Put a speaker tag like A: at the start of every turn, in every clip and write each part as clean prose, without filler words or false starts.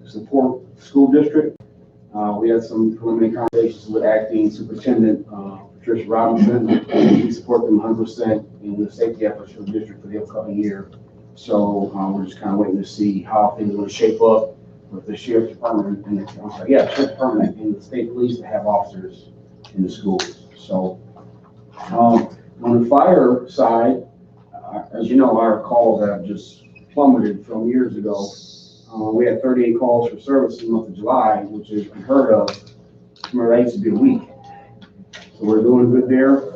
A: support school district. We had some preliminary conversations with acting superintendent Patricia Robinson. We support them 100% in the safety efforts for the district for the upcoming year. So we're just kind of waiting to see how things will shape up with the sheriff's department and sheriff's department and the state police to have officers in the schools. So on the fire side, as you know, our calls have just plummeted from years ago. We had 38 calls for service in the month of July, which is unheard of. Remember, that used to be a week. So we're doing good there.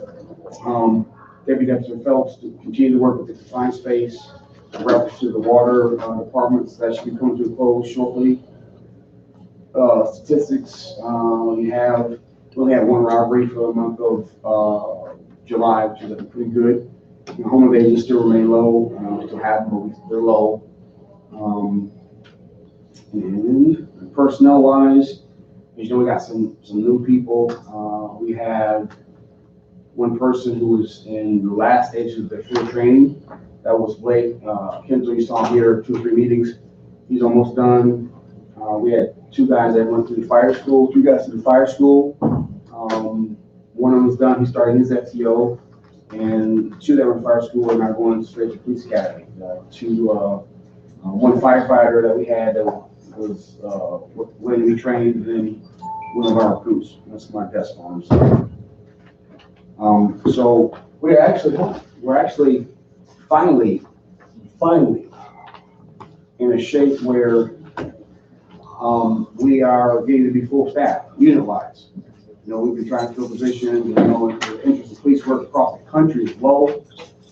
A: Deputy Officer Phelps to continue to work with the confined space, reference to the water departments that should be coming to a close shortly. Statistics, we only had one robbery for the month of July, which is pretty good. Home invasions still remain low, still happen, but they're low. And personnel wise, as you know, we got some new people. We have one person who was in the last stages of their field training. That was Blake Kinzel. You saw him here 2 or 3 meetings. He's almost done. We had 2 guys that went through the fire school, 3 guys through the fire school. One of them was done. He started his FTO, and 2 that were in fire school are now going straight to police academy. One firefighter that we had that was waiting to be trained, and then one of our recruits. That's my desk on him. So we're actually finally in a shape where we are getting to be full staff, unit-wise. You know, we've been trying to fill positions, and the interest of police work across the country is low.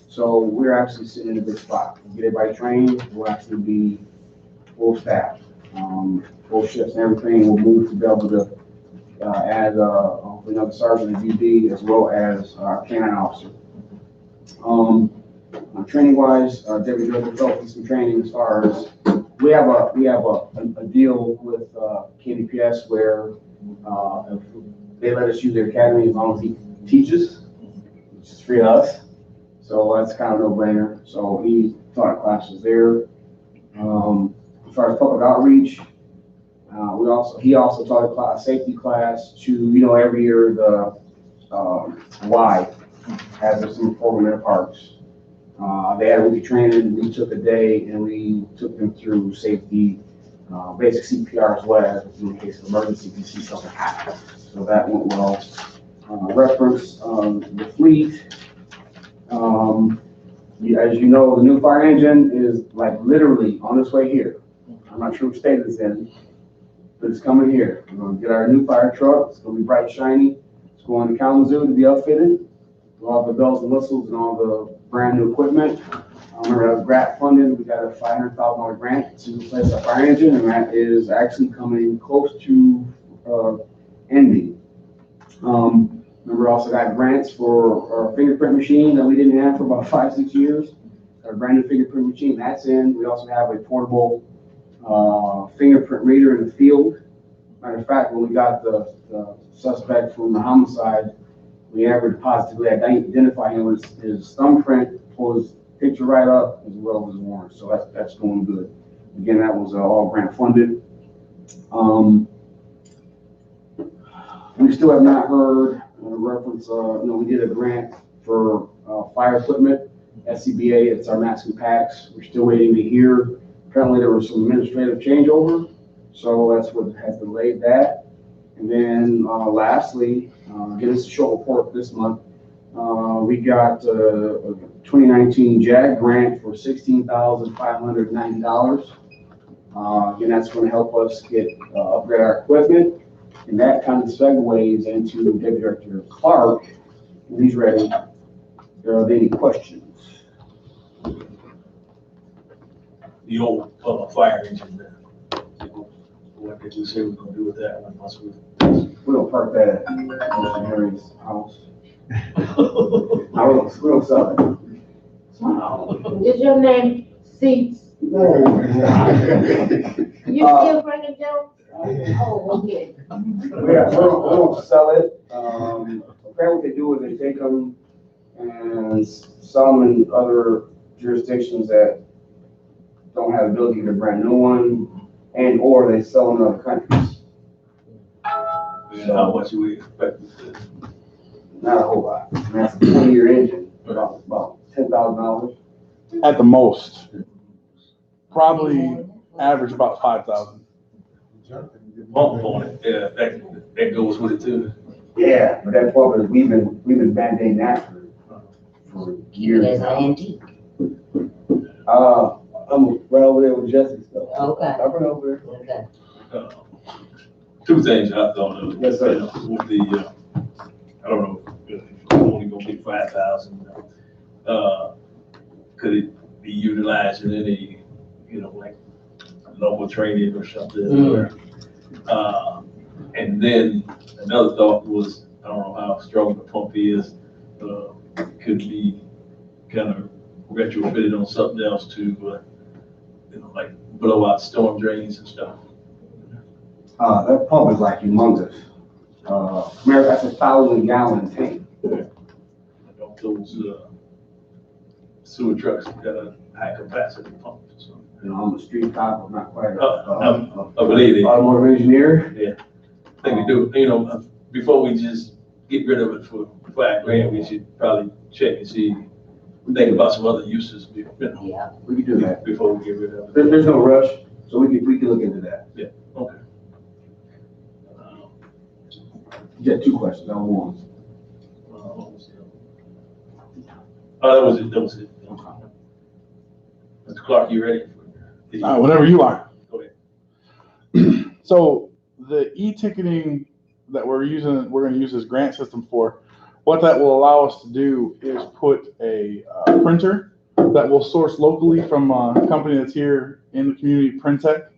A: So we're actually sitting in a good spot. We'll get everybody trained. We'll actually be full staff, full shifts and everything. We'll move to be able to add another sergeant and VB as well as our canine officer. Training wise, Deputy Director Phelps some training as far as we have a deal with KDPS where if they let us use their academy as long as he teaches, which is free to us. So that's kind of no brainer. So he taught classes there. As far as public outreach, he also taught a safety class to, every year the Y has some program in the parks. They had a week of training. We took a day and we took them through safety, basic CPR as well, in case of emergency, if you see something happen. So that went well. Reference the fleet. As you know, the new fire engine is like literally on its way here. I'm not sure which state it's in, but it's coming here. We're going to get our new fire truck. It's going to be bright, shiny. It's going to Kalamazoo to be outfitted with all the bells and whistles and all the brand new equipment. Remember, that was grant funded. We got a $500,000 grant to replace our fire engine, and that is actually coming close to ending. Remember, also got grants for our fingerprint machine that we didn't have for about 5-6 years. Our brand new fingerprint machine, that's in. We also have a portable fingerprint reader in the field. Matter of fact, when we got the suspect from the homicide, we ever positively identify him with his thumbprint, pull his picture right up, as well as his warrant. So that's going good. Again, that was all grant funded. We still have not heard reference. We did a grant for fire equipment, SCBA. It's our masks and packs. We're still waiting to hear. Apparently, there was some administrative changeover, so that's what has delayed that. And then lastly, again, it's a short report this month. We got a 2019 JAG grant for $16,590. Again, that's going to help us upgrade our equipment. And that kind of segues into Deputy Director Clark, and he's ready. Are there any questions?
B: The old fire engine there. What did you say we're going to do with that one?
A: We don't park that at Mr. Harry's house. We don't sell it.
C: Wow. Is your name Seats?
A: No.
C: You still bringing jokes? Oh, okay.
A: We don't sell it. Apparently what they do is they take them and sell them in other jurisdictions that don't have the ability to brand new one, and or they sell in other countries.
B: And how much you would expect it to?
A: Not a whole lot. And that's a 20-year engine, about $10,000.
D: At the most. Probably average about 5,000.
B: Pump on it, yeah, that goes with it too.
A: Yeah, but that pump is, we've been band-aiding that for years
C: As an
A: now.
C: antique.
A: I'm right over there with Jesse still.
C: Okay.
A: I'm right over
C: Okay.
B: Two things I thought of.
A: Yes, sir.
B: With the, I don't know, if it's only gonna be 5,000. Could it be utilized in any, like local training or something? And then another thought was, I don't know how strong the pump is, could be kind of retrofitted on something else too, like blow out storm drains and stuff.
A: That pump is like humongous. America, that's 1,000-gallon tank.
B: Those sewer trucks got a high capacity pump. So.
A: On the street top, I'm not quite
B: I believe it.
A: automotive engineer.
B: Yeah, I think we do. Before we just get rid of it for $5,000, we should probably check and see. Think about some other uses.
C: Yeah.
A: We could do that.
B: Before we get rid of it.
A: There's no rush, so we could look into that.
B: Yeah. Okay.
A: You had two questions, I want one.
B: What was the other one? That was it. Mr. Clark, you ready?
D: Whenever you are.
B: Go ahead.
D: So the e-ticketing that we're going to use this grant system for, what that will allow us to do is put a printer that will source locally from a company that's here in the community, Printech,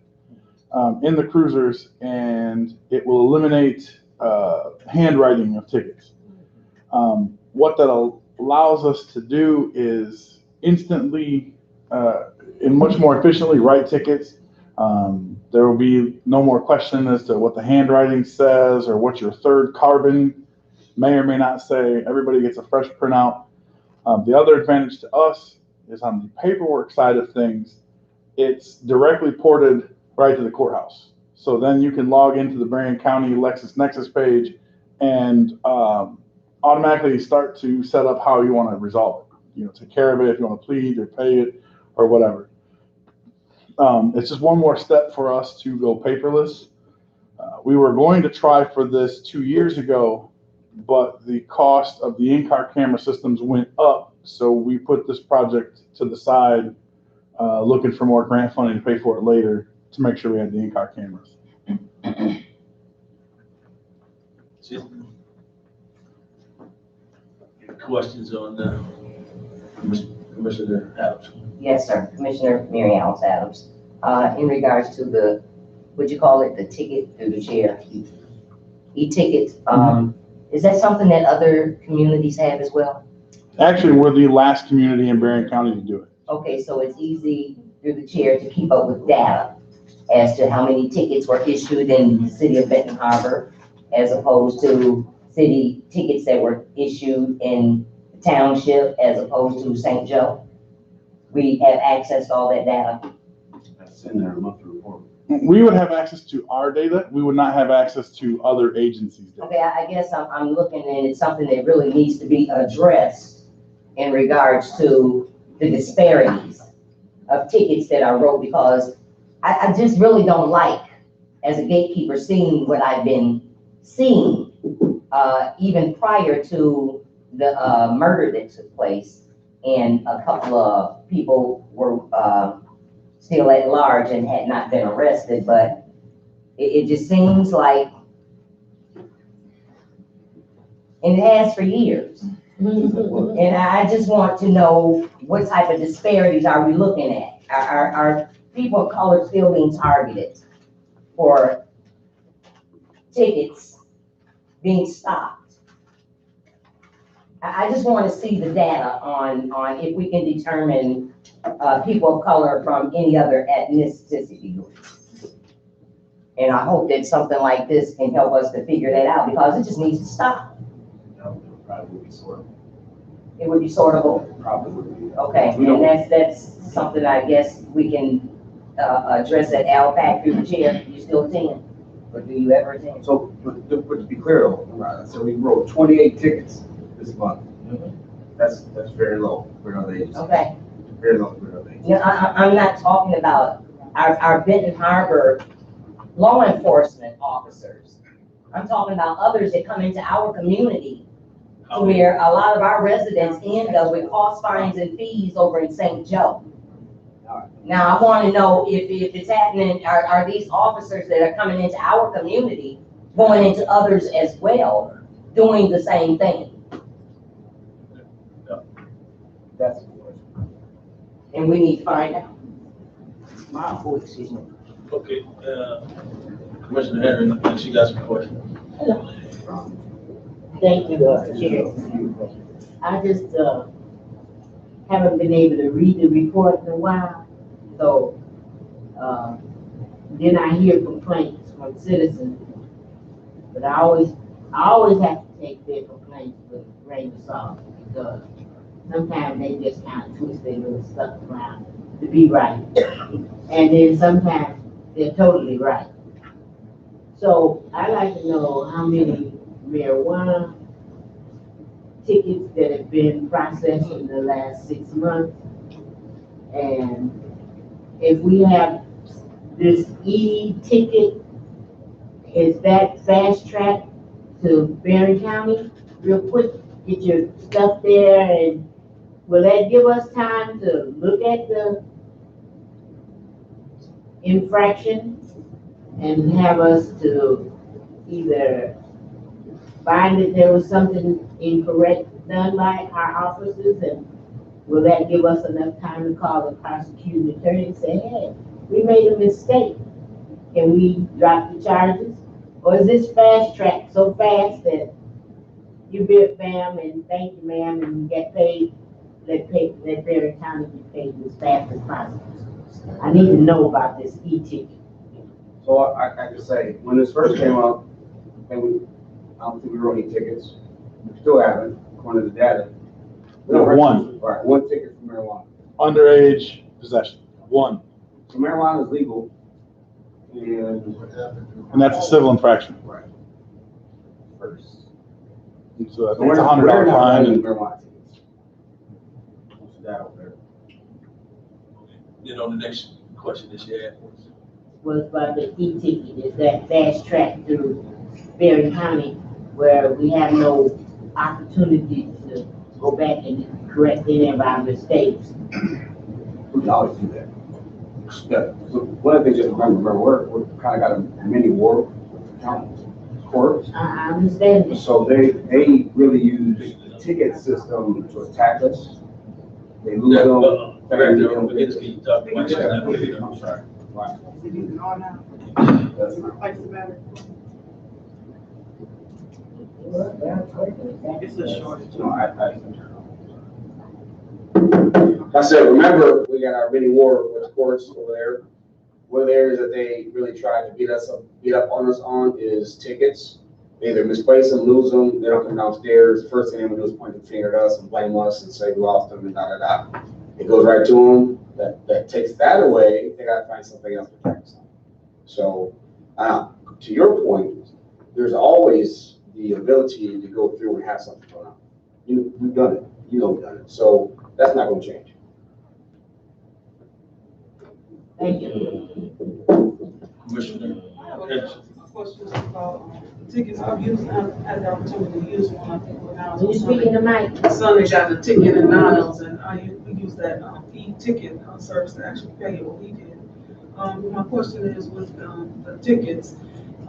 D: in the cruisers, and it will eliminate handwriting of tickets. What that allows us to do is instantly and much more efficiently write tickets. There will be no more question as to what the handwriting says or what your third carbon may or may not say. Everybody gets a fresh printout. The other advantage to us is on the paperwork side of things, it's directly ported right to the courthouse. So then you can log into the Berrien County LexisNexis page and automatically start to set up how you want to resolve it. Take care of it if you want to plead or pay it or whatever. It's just one more step for us to go paperless. We were going to try for this 2 years ago, but the cost of the in-car camera systems went up. So we put this project to the side, looking for more grant funding to pay for it later to make sure we had the in-car cameras.
B: Questions on Commissioner Adams?
E: Yes, sir. Commissioner Mary Alice Adams. In regards to the, what you call it, the ticket through the chair, e-tickets, is that something that other communities have as well?
D: Actually, we're the last community in Berrien County to do it.
E: Okay, so it's easy through the chair to keep up with data as to how many tickets were issued in the city of Benton Harbor as opposed to city tickets that were issued in the township as opposed to St. Joe. We have access to all that data.
A: That's in their monthly report.
D: We would have access to our data. We would not have access to other agencies' data.
E: Okay, I guess I'm looking and it's something that really needs to be addressed in regards to the disparities of tickets that I wrote, because I just really don't like, as a gatekeeper, seeing what I've been seeing, even prior to the murder that took place, and a couple of people were still at large and had not been arrested, but it just seems like, and it has for years. And I just want to know what type of disparities are we looking at? Are people of color still being targeted for tickets being stopped? I just want to see the data on if we can determine people of color from any other ethnicity group. And I hope that something like this can help us to figure that out, because it just needs to stop.
A: Probably would be sortable.
E: It would be sortable.
A: Probably would be.
E: Okay,
A: We don't-
E: and that's something I guess we can address at Al Factory Chair, you still attend? Or do you ever attend?
A: So, but to be clear though, right, so we wrote 28 tickets this month. That's very low for another agency.
E: Okay.
A: Very low for another agency.
E: Yeah, I'm not talking about our Benton Harbor law enforcement officers. I'm talking about others that come into our community to where a lot of our residents end up with cost fines and fees over in St. Joe. Now, I want to know if it's happening, are these officers that are coming into our community going into others as well, doing the same thing?
A: That's the question.
E: And we need to find out. Oh, excuse me.
B: Okay, Commissioner Henry, she got some questions.
C: Thank you, Chair. I just, haven't been able to read the report in a while, so, then I hear complaints from citizens. But I always have to take their complaints with a grain of salt, because sometimes they just kind of twist their little stuff around to be right. And then sometimes they're totally right. So I'd like to know how many marijuana tickets that have been processed in the last 6 months. And if we have this e-ticket, is that fast track to Berry County real quick? Get your stuff there, and will that give us time to look at the infraction and have us to either find that there was something incorrect done by our officers, and will that give us enough time to call the prosecuting attorney and say, hey, we made a mistake, can we drop the charges? Or is this fast track so fast that you bid bam and thank you ma'am and you get paid, let Berry County get paid as fast as possible? I need to know about this e-ticket.
A: So I just say, when this first came up, and I don't think we wrote any tickets, we still haven't, according to the data. We don't
D: One.
A: Right, one ticket for marijuana.
D: Underage possession, one.
A: So marijuana is legal, and.
D: And that's a civil infraction.
A: Right. First.
D: So I
A: So
D: think it's
A: we're
D: $100
A: not
D: fine.
A: writing
D: And
A: marijuana tickets. What's that out there?
B: You know, the next question that she had
C: Was about the e-ticket, is that fast track through Berry County where we have no opportunity to go back and correct any of our mistakes?
A: We can always do that. Yeah, so one of the things just remember, we're kind of got a mini war with the county courts.
C: I understand this.
A: So they really use the ticket system to attack us. They lose them.
B: Can you talk to my
A: I'm sorry. Right.
F: Is it even on now?
A: That's not-
F: Like, it's better. It's a shortage.
A: No, I said, remember, we got our mini war with the courts over there. One of the areas that they really try to beat up on us on is tickets. They either misplace them, lose them, they don't come downstairs. First thing they would do is point the finger at us and blame us and say we lost them and da. It goes right to them. That takes that away. They gotta find something else to tax on. So, to your point, there's always the ability to go through and have something going on. We've done it. You know we've done it. So that's not going to change.
C: Thank you.
B: Commissioner.
F: I have a question about tickets. I've had the opportunity to use one, I think, when I was.
C: Will you speak in the mic?
F: My son had gotten a ticket in Niles, and we used that e-ticket service to actually pay what he did. My question is with the tickets,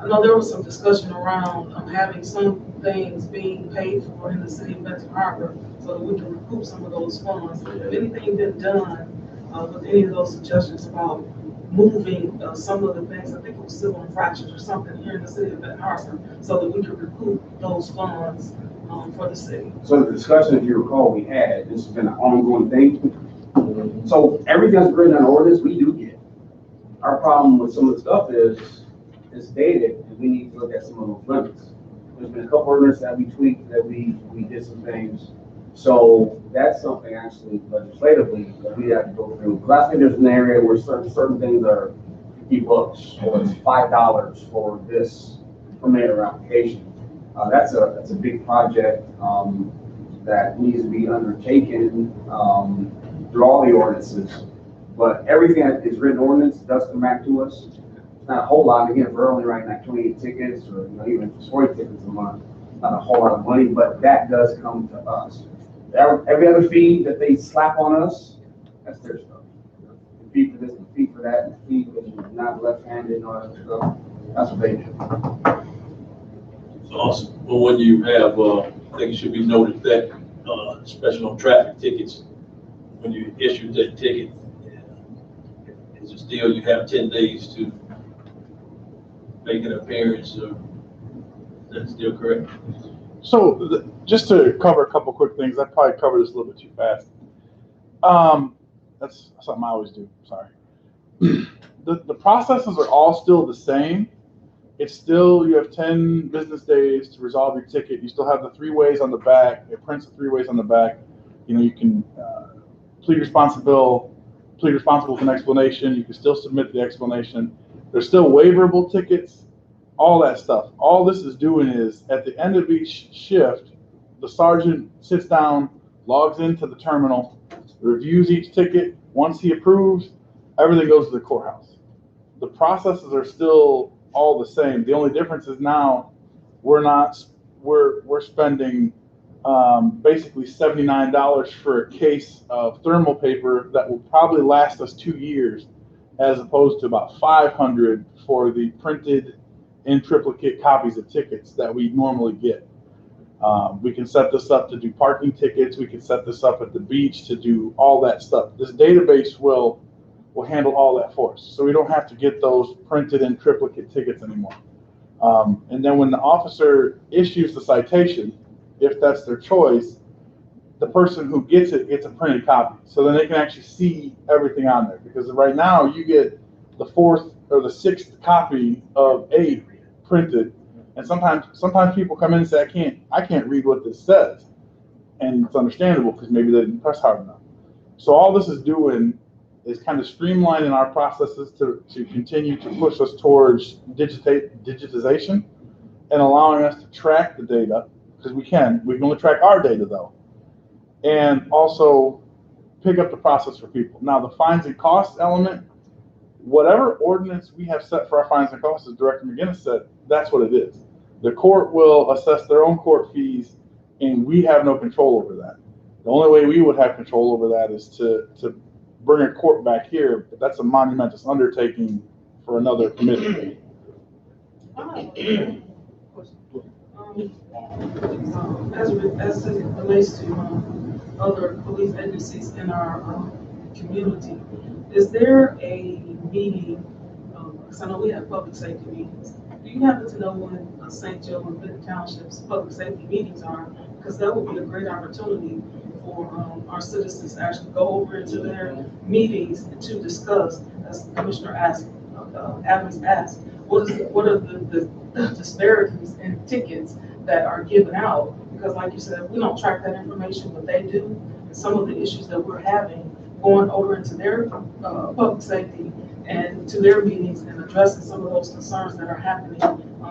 F: I know there was some discussion around having some things being paid for in the city of Benton Harbor so that we can recoup some of those funds. Have anything been done with any of those suggestions about moving some of the things, I think it was civil infractions or something here in the city of Benton Harbor, so that we could recoup those funds for the city?
A: So the discussion, if you recall, we had, this has been an ongoing thing. So everything that's written in ordinance, we do get. Our problem with some of the stuff is, it's dated, and we need to look at some of those limits. There's been a couple ordinances that we tweaked, that we did some things. So that's something actually legislatively that we have to go through. Because I think there's an area where certain things are $50 or it's $5 for this permit or application. That's a big project, that needs to be undertaken, through all the ordinances. But everything that is written ordinance does come back to us. It's not a whole lot. Again, if we're only writing like 28 tickets or, even 40 tickets a month, not a whole lot of money, but that does come to us. Every other fee that they slap on us, that's their stuff. The fee for this, the fee for that, the fee because you're not left-handed and all that stuff, that's what they do.
B: Awesome. Well, when you have, I think it should be noted that, especially on traffic tickets, when you issue that ticket, is it still, you have 10 days to make an appearance, or that's still correct?
D: So just to cover a couple quick things, I probably covered this a little bit too fast. That's something I always do, sorry. The processes are all still the same. It's still, you have 10 business days to resolve your ticket. You still have the 3 ways on the back. It prints the 3 ways on the back. You can plead responsible with an explanation. You can still submit the explanation. There's still waiverable tickets, all that stuff. All this is doing is, at the end of each shift, the sergeant sits down, logs into the terminal, reviews each ticket. Once he approves, everything goes to the courthouse. The processes are still all the same. The only difference is now we're spending basically $79 for a case of thermal paper that will probably last us 2 years, as opposed to about $500 for the printed in triplicate copies of tickets that we normally get. We can set this up to do parking tickets. We can set this up at the beach to do all that stuff. This database will handle all that for us. So we don't have to get those printed in triplicate tickets anymore. And then when the officer issues the citation, if that's their choice, the person who gets it gets a printed copy. So then they can actually see everything on there. Because right now you get the 4th or the 6th copy of 8 printed. And sometimes people come in and say, I can't read what this says. And it's understandable because maybe they didn't press hard enough. So all this is doing is kind of streamlining our processes to continue to push us towards digitization and allowing us to track the data, because we can only track our data though, and also pick up the process for people. Now the fines and costs element, whatever ordinance we have set for our fines and costs, as Director McGinnis said, that's what it is. The court will assess their own court fees, and we have no control over that. The only way we would have control over that is to bring a court back here, but that's a monumentous undertaking for another committee.
F: As it relates to other police agencies in our community, is there a meeting, because I know we have public safety meetings. Do you happen to know when St. Joe and Benton Township's public safety meetings are? Because that would be a great opportunity for our citizens to actually go over into their meetings to discuss, as Commissioner Adams asked, what are the disparities in tickets that are given out? Because like you said, we don't track that information, but they do. And some of the issues that we're having, going over into their public safety and to their meetings and addressing some of those concerns that are happening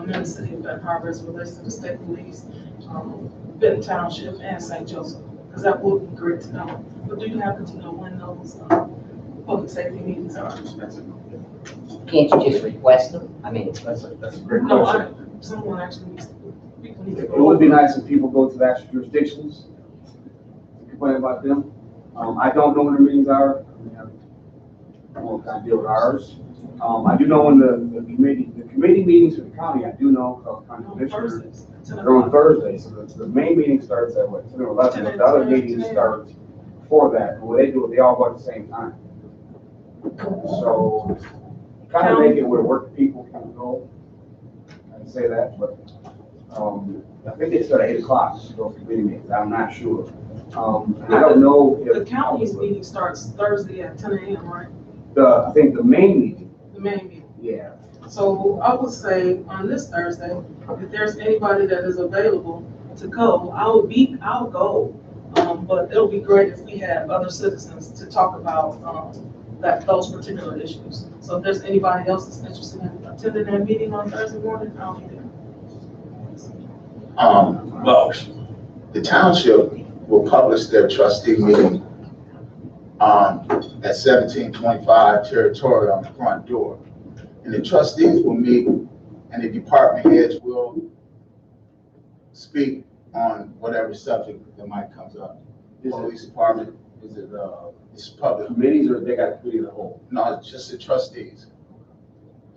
F: in the city of Benton Harbor as it relates to the state police, Benton Township, and St. Joseph. Because that would be great to know. But do you happen to know when those public safety meetings are?
E: Can't you just request them? I mean,
A: That's a great
F: No,
A: question.
F: someone actually needs to, people need to
A: It
F: go.
A: would be nice if people go to the actual jurisdictions, complain about them. I don't know when the meetings are. I won't kind of deal with ours. I do know when the committee meetings for the county, I do know, because county commissioners, they're on Thursdays. So the main meeting starts at what, 10 or 11, but the other meetings start before that. And what they do is they all go at the same time. So kind of make it where work people can go. I can say that, but I think they start at 8 o'clock, those committee meetings. I'm not sure. And I don't know if
F: the county's meeting starts Thursday at 10 a.m., right?
A: I think the main meeting.
F: The main meeting.
A: Yeah.
F: So I would say on this Thursday, if there's anybody that is available to go, I'll go. But it'll be great if we have other citizens to talk about, those particular issues. So if there's anybody else that's interested in attending that meeting on Thursday morning, I'll be there.
B: Boss.
G: The township will publish their trustee meeting at 1725 Territorial on the front door. And the trustees will meet and the department heads will speak on whatever subject that might comes up. Police department, is it, it's public?
A: Committees, or they got a committee of the whole?
G: No, it's just the trustees.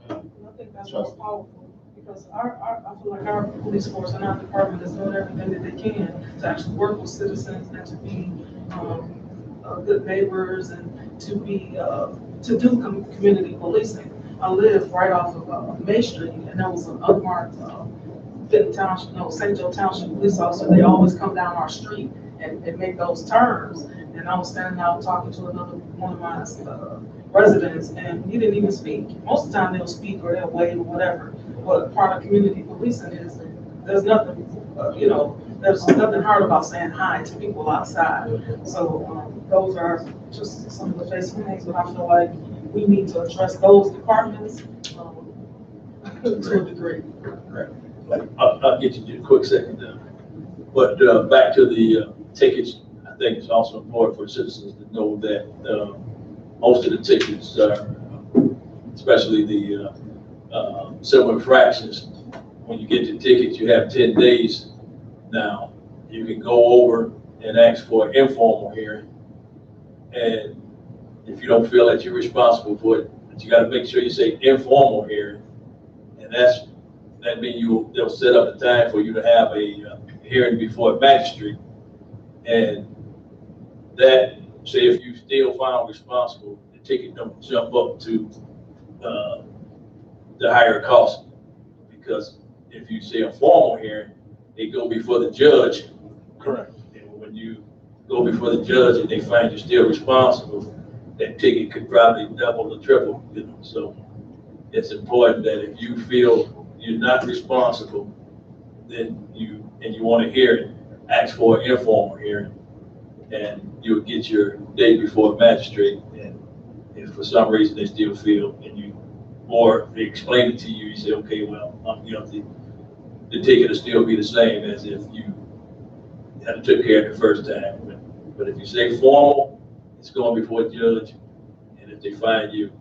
F: I think that's more powerful, because I feel like our police force and our department is doing everything that they can to actually work with citizens and to be, good neighbors and to be, to do community policing. I live right off of, May Street, and there was an unmarked, Benton Township, no, St. Joe Township police officer. They always come down our street and make those turns. And I was standing out talking to one of my residents, and he didn't even speak. Most of the time they'll speak or they'll wave or whatever. But part of community policing is there's nothing, there's nothing hard about saying hi to people outside. So those are just some of the basic things, but I feel like we need to address those departments to a degree.
B: I'll get you in a quick second now. But back to the tickets, I think it's also important for citizens to know that most of the tickets, especially the civil infractions, when you get the tickets, you have 10 days. Now, you can go over and ask for an informal hearing. And if you don't feel that you're responsible for it, but you got to make sure you say informal hearing. And that means they'll set up a time for you to have a hearing before a magistrate. And that, say if you still found responsible, the ticket don't jump up to the higher cost. Because if you say a formal hearing, they go before the judge.
D: Correct.
B: And when you go before the judge and they find you're still responsible, that ticket could probably double or triple, So it's important that if you feel you're not responsible, then you want to hear it, ask for an informal hearing, and you'll get your date before a magistrate. And if for some reason they still feel, or they explain it to you, you say, okay, well, I'm guilty. The ticket will still be the same as if you had took care of it the first time. But if you say formal, it's going before a judge, and if they find you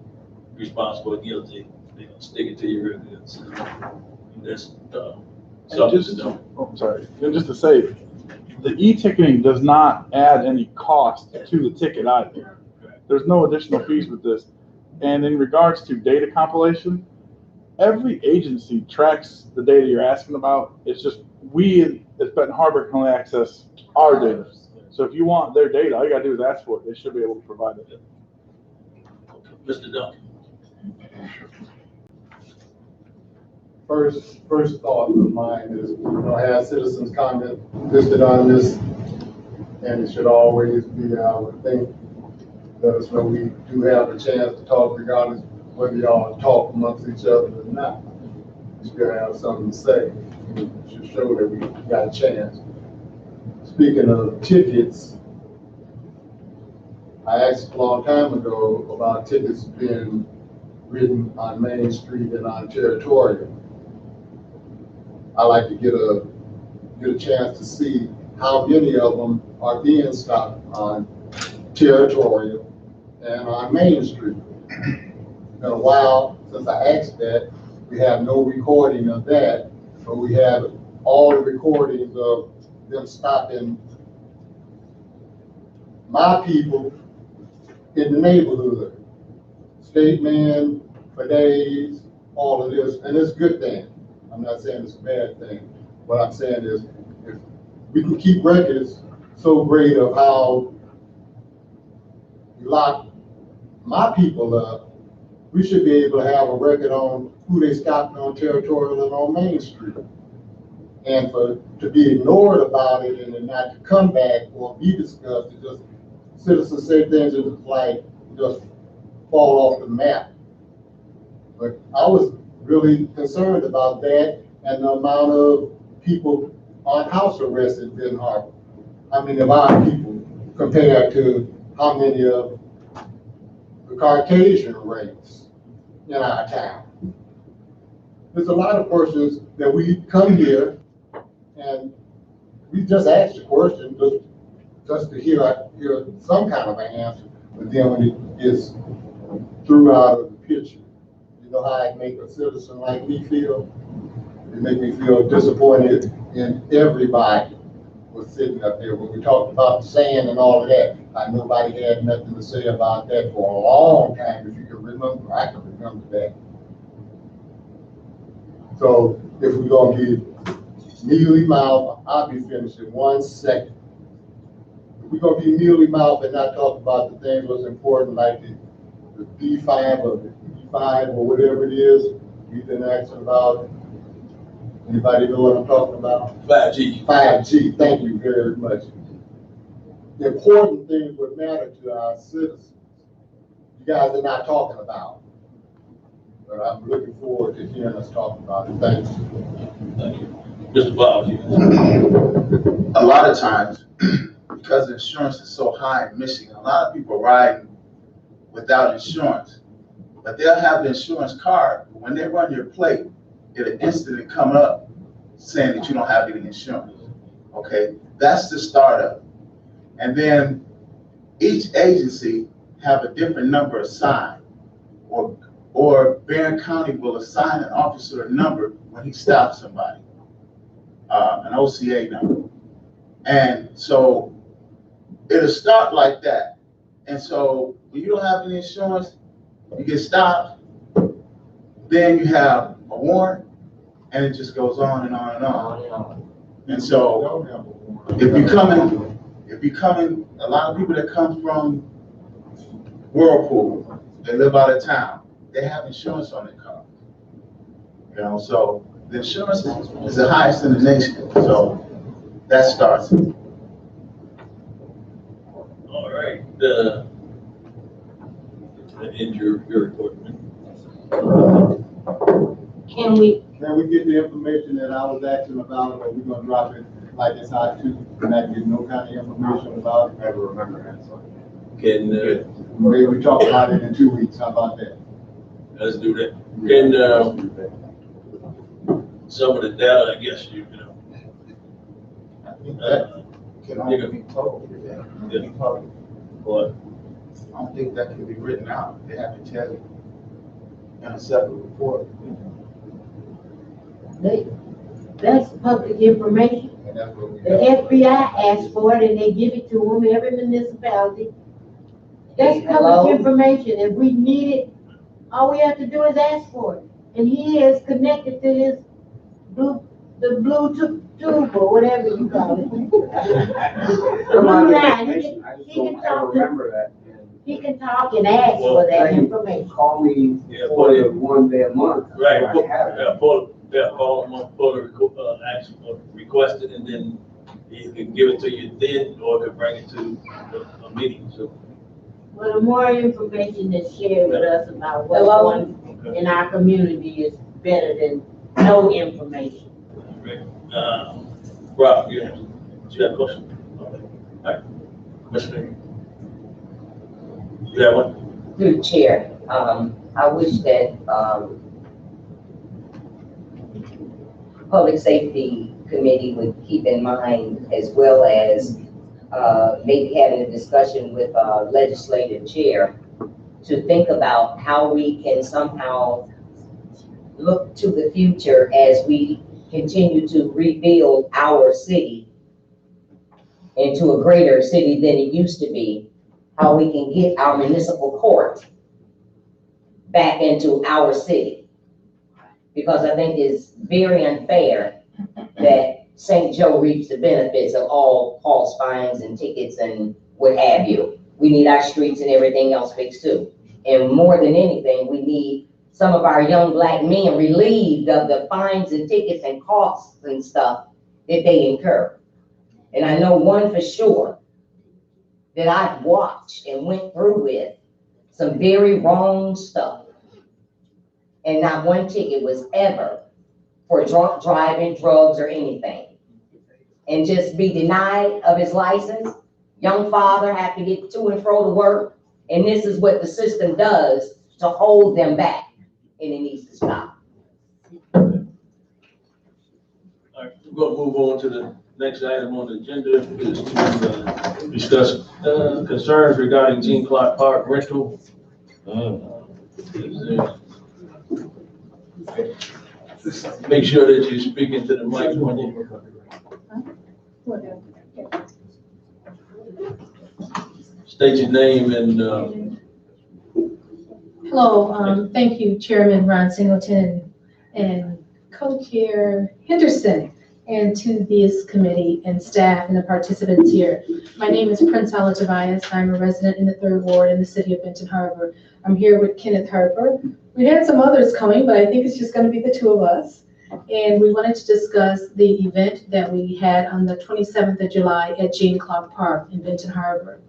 B: responsible or guilty, they're gonna stick it to you real good. So that's something to know.
D: Oh, I'm sorry. And just to say, the e-ticketing does not add any cost to the ticket either. There's no additional fees with this. And in regards to data compilation, every agency tracks the data you're asking about. It's just we at Benton Harbor can only access our data. So if you want their data, all you gotta do is ask for it. They should be able to provide it.
B: Mr. Duncan.
H: First thought of mine is, have citizens comment listed on this, and it should always be, I would think, let us know we do have a chance to talk regardless whether y'all talk amongst each other or not. We still have something to say. It should show that we got a chance. Speaking of tickets, I asked a long time ago about tickets being written on Main Street and on Territorial. I like to get a chance to see how many of them are being stopped on Territorial and on Main Street. It's been a while since I asked that. We have no recording of that, but we have all the recordings of them stopping my people in the neighborhood. State men for days, all of this, and it's a good thing. I'm not saying it's a bad thing. What I'm saying is, if we can keep records so great of how you lock my people up, we should be able to have a record on who they stopped on Territorial and on Main Street. And to be ignored about it and then not to come back or be discussed, it just citizens say things that like just fall off the map. But I was really concerned about that and the amount of people on house arrest in Benton Harbor. how many of our people compared to how many of the Caucasian race in our town. There's a lot of persons that we come here and we just ask the question just to hear some kind of an answer, but then when it gets threw out of the picture, you know how it make a citizen like me feel? It make me feel disappointed in everybody was sitting up there. When we talked about the sand and all of that, nobody had nothing to say about that for a long time, if you can remember. I can remember that. So if we're gonna be mealy-mouthed, I'll be finished in 1 second. If we're gonna be mealy-mouthed and not talk about the things that's important, like the D5 or the E5 or whatever it is, we've been asking about. Anybody know what I'm talking about?
B: 5G.
H: 5G, thank you very much. The important things that matter to our citizens, you guys are not talking about. But I'm looking forward to hearing us talk about it. Thank you.
B: Thank you. Mr. Bob,
G: A lot of times, because insurance is so high in Michigan, a lot of people ride without insurance. But they'll have the insurance card, but when they run your plate, it'll instantly come up saying that you don't have any insurance. Okay, that's the startup. And then each agency have a different number assigned, or Barron County will assign an officer a number when he stops somebody, an OCA number. And so it'll start like that. And so when you don't have any insurance, you get stopped, then you have a warrant, and it just goes on and on and on. And so if you come in, a lot of people that come from Whirlpool, they live out of town, they have insurance on their car. You know, so the insurance is the highest in the nation. So that starts.
B: all right, end your report.
C: Can we,
H: get the information that I was asking about, or we're gonna drop it like it's hot too? Can I get no kind of information about it? I never remember that, so.
B: Can,
H: Maybe we talk about it in 2 weeks, how about that?
B: let's do that. Can, some of the data, I guess, you know.
G: I think that can only be told.
B: Yeah. What?
G: I don't think that can be written out. They have to tell you in a separate report.
C: that's public information.
H: And that's what we
C: The FBI asks for it and they give it to them, every municipality. That's
E: Hello?
C: public information. If we need it, all we have to do is ask for it. And he is connected to his the Bluetooth tube or whatever you call it.
A: Come on,
C: Right.
A: I just don't ever remember that.
C: He can talk and ask for that information.
A: Call me
B: Yeah,
A: for
B: put
A: the
B: it-
A: 1 day a month.
B: Right,
A: I have it.
B: call them, action, request it, and then he can give it to you then, or can bring it to a meeting, so.
C: Well, the more information that's shared with us about what's
E: Hello?
C: going
B: Okay.
C: in our community is better than no information.
B: Rob, you have a question? All right, Commissioner. You have one?
E: Through the chair, I wish that, Public Safety Committee would keep in mind, as well as, maybe having a discussion with legislative chair to think about how we can somehow look to the future as we continue to rebuild our city into a greater city than it used to be, how we can get our municipal court back into our city. Because I think it's very unfair that St. Joe reaps the benefits of all false fines and tickets and what have you. We need our streets and everything else fixed too. And more than anything, we need some of our young black men relieved of the fines and tickets and costs and stuff that they incur. And I know one for sure that I've watched and went through with some very wrong stuff. And not one ticket was ever for drunk driving, drugs, or anything. and just be denied of his license. Young father have to get to and fro to work, and this is what the system does to hold them back, and it needs to stop.
B: All right, we're gonna move on to the next item on the agenda, is to discuss concerns regarding Gene Clark Park rental. Make sure that you're speaking to the mic when you. State your name and,
I: Hello, thank you, Chairman Ron Singleton and Co-Chair Henderson, and to this committee and staff and the participants here. My name is Prince Ala Tobias. I'm a resident in the 3rd Ward in the city of Benton Harbor. I'm here with Kenneth Harper. We had some others coming, but I think it's just going to be the 2 of us. And we wanted to discuss the event that we had on the 27th of July at Gene Clark Park in Benton Harbor.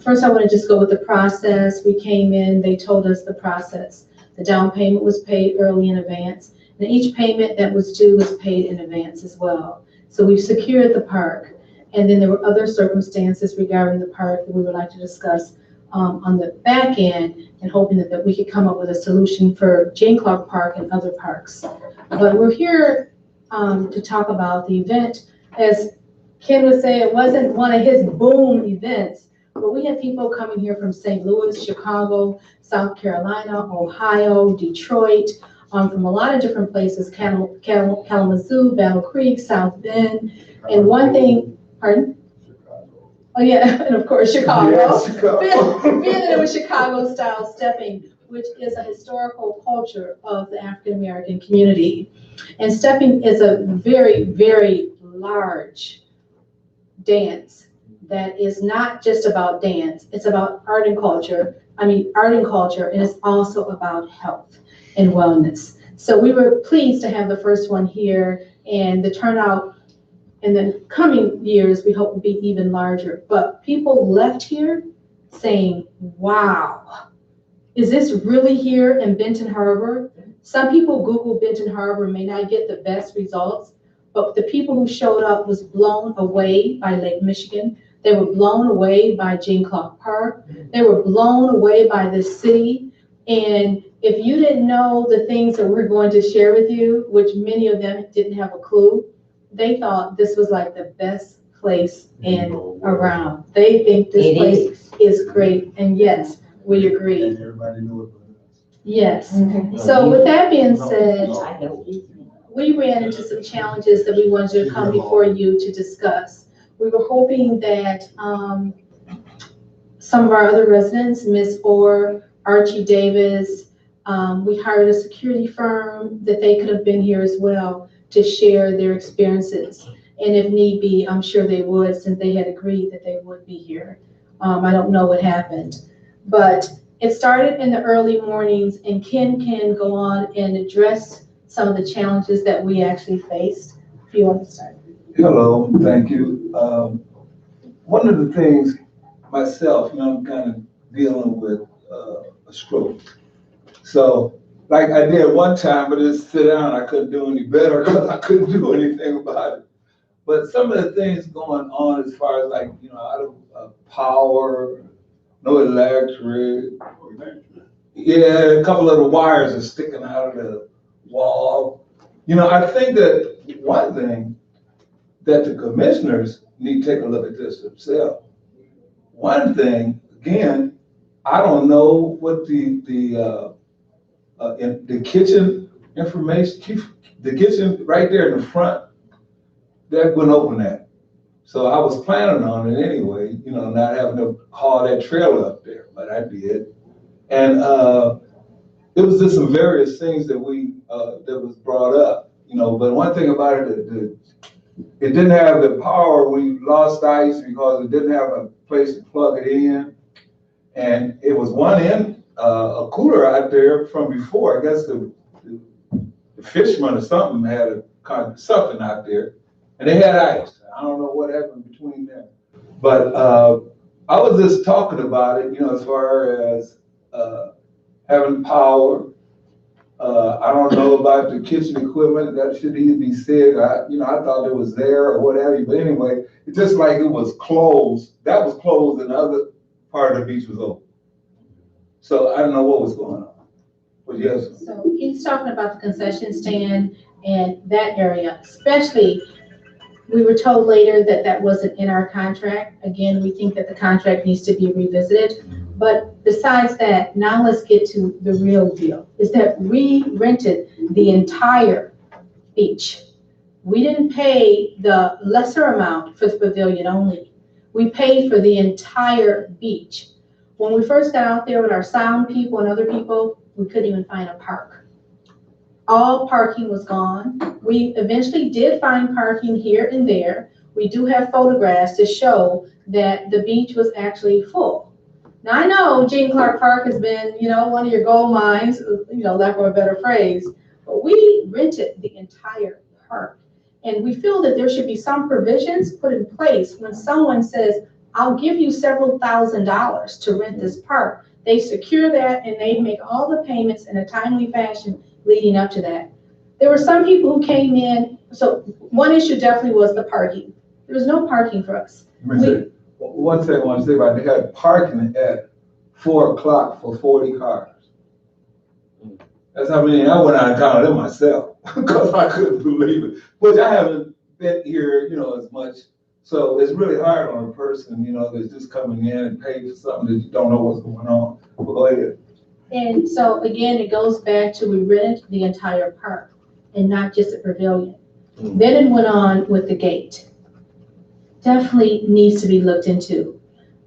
I: First, I want to just go with the process. We came in, they told us the process. The down payment was paid early in advance, and each payment that was due was paid in advance as well. So we've secured the park, and then there were other circumstances regarding the park that we would like to discuss on the back end, and hoping that we could come up with a solution for Gene Clark Park and other parks. But we're here to talk about the event. As Ken would say, it wasn't one of his boom events, but we had people coming here from St. Louis, Chicago, South Carolina, Ohio, Detroit, from a lot of different places, Kalamazoo, Battle Creek, South Bend. And one thing, pardon? Oh yeah, and of course, Chicago.
A: Yeah, Chicago.
I: Being that it was Chicago style stepping, which is a historical culture of the African American community. And stepping is a very, very large dance that is not just about dance, it's about art and culture. I mean, art and culture, and it's also about health and wellness. So we were pleased to have the first one here, and the turnout in the coming years, we hope will be even larger. But people left here saying, wow, is this really here in Benton Harbor? Some people Google Benton Harbor may not get the best results, but the people who showed up was blown away by Lake Michigan. They were blown away by Gene Clark Park. They were blown away by this city. And if you didn't know the things that we're going to share with you, which many of them didn't have a clue, they thought this was like the best place in around. They think this place is great. And yes, we agree.
H: And everybody knew it.
I: Yes. So with that being said, we ran into some challenges that we wanted to come before you to discuss. We were hoping that some of our other residents, Ms. Orr, Archie Davis, we hired a security firm that they could have been here as well to share their experiences. And if need be, I'm sure they would, since they had agreed that they would be here. I don't know what happened, but it started in the early mornings, and Ken can go on and address some of the challenges that we actually faced. If you want to start.
J: Hello, thank you. One of the things myself, I'm kind of dealing with a stroke. So, like I did one time, but just sit down, I couldn't do any better because I couldn't do anything about it. But some of the things going on as far as like, out of power, no electric. Yeah, a couple of the wires are sticking out of the wall. I think that one thing that the commissioners need to take a look at this themselves. One thing, again, I don't know what the kitchen information, the kitchen right there in the front, that wouldn't open that. So I was planning on it anyway, not having to haul that trailer up there, but I did. And it was just some various things that that was brought up, but one thing about it, it didn't have the power. We lost ice because it didn't have a place to plug it in. And it was a cooler out there from before. I guess the fisherman or something had something out there, and they had ice. I don't know what happened between them. But I was just talking about it, as far as having power I don't know about the kitchen equipment, that should either be said, I thought it was there or whatever, but anyway, it's just like it was closed, that was closed and the other part of the beach was open. So I don't know what was going on. But yes,
I: So he's talking about the concession stand and that area, especially, we were told later that that wasn't in our contract. Again, we think that the contract needs to be revisited. But besides that, now let's get to the real deal, is that we rented the entire beach. We didn't pay the lesser amount for the pavilion only. We paid for the entire beach. When we first got out there with our sound people and other people, we couldn't even find a park. All parking was gone. We eventually did find parking here and there. We do have photographs to show that the beach was actually full. Now, I know Gene Clark Park has been, one of your gold mines, lack of a better phrase, but we rented the entire park. And we feel that there should be some provisions put in place when someone says, I'll give you several $1,000s to rent this park. They secure that and they make all the payments in a timely fashion leading up to that. There were some people who came in, so one issue definitely was the parking. There was no parking for us.
J: One thing I want to say about it, they had parking at 4 o'clock for 40 cars. That's how many, I went out and counted them myself because I couldn't believe it. But I haven't been here, as much. So it's really hard on a person, that's just coming in and paying for something that you don't know what's going on. Well, go ahead.
I: And so again, it goes back to we rented the entire park and not just the pavilion. Then it went on with the gate. Definitely needs to be looked into.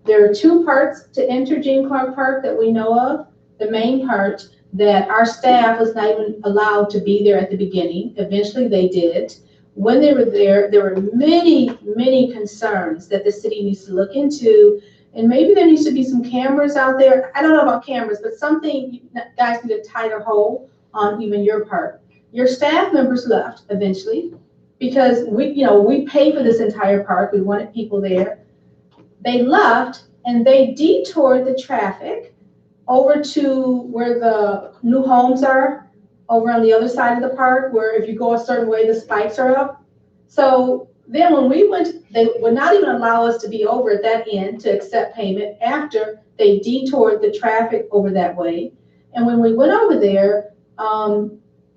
I: There are 2 parts to enter Gene Clark Park that we know of. The main part that our staff was not even allowed to be there at the beginning. Eventually they did. When they were there were many, many concerns that the city needs to look into. And maybe there needs to be some cameras out there. I don't know about cameras, but something, you guys need a tighter hold on even your part. Your staff members left eventually because we paid for this entire park. We wanted people there. They left and they detoured the traffic over to where the new homes are, over on the other side of the park, where if you go a certain way, the spikes are up. So then when we went, they would not even allow us to be over at that end to accept payment after they detoured the traffic over that way. And when we went over there,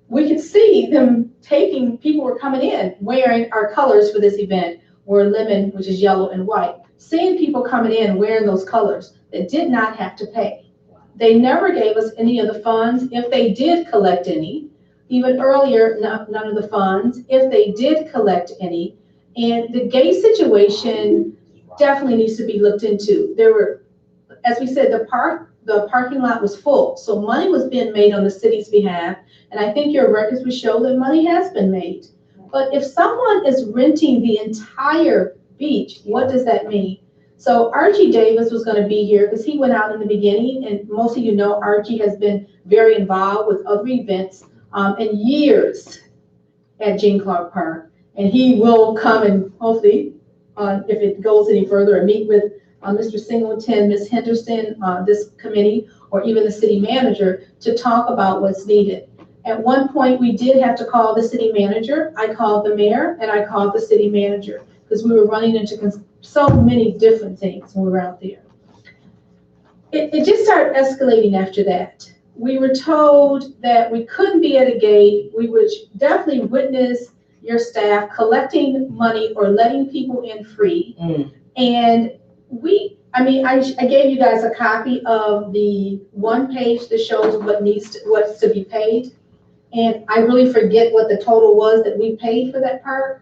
I: we could see them people were coming in wearing our colors for this event, were lemon, which is yellow and white. Seeing people coming in wearing those colors that did not have to pay. They never gave us any of the funds. If they did collect any, even earlier, none of the funds, if they did collect any. And the gate situation definitely needs to be looked into. There were, as we said, the parking lot was full. So money was being made on the city's behalf. And I think your records would show that money has been made. But if someone is renting the entire beach, what does that mean? So Archie Davis was going to be here because he went out in the beginning, and most of you know Archie has been very involved with other events and years at Gene Clark Park. And he will come and hopefully, if it goes any further, and meet with Mr. Singleton, Ms. Henderson, this committee, or even the city manager to talk about what's needed. At one point, we did have to call the city manager. I called the mayor and I called the city manager because we were running into so many different things when we were out there. It just started escalating after that. We were told that we couldn't be at a gate. We would definitely witness your staff collecting money or letting people in free. And I gave you guys a copy of the one page that shows what's to be paid. And I really forget what the total was that we paid for that park.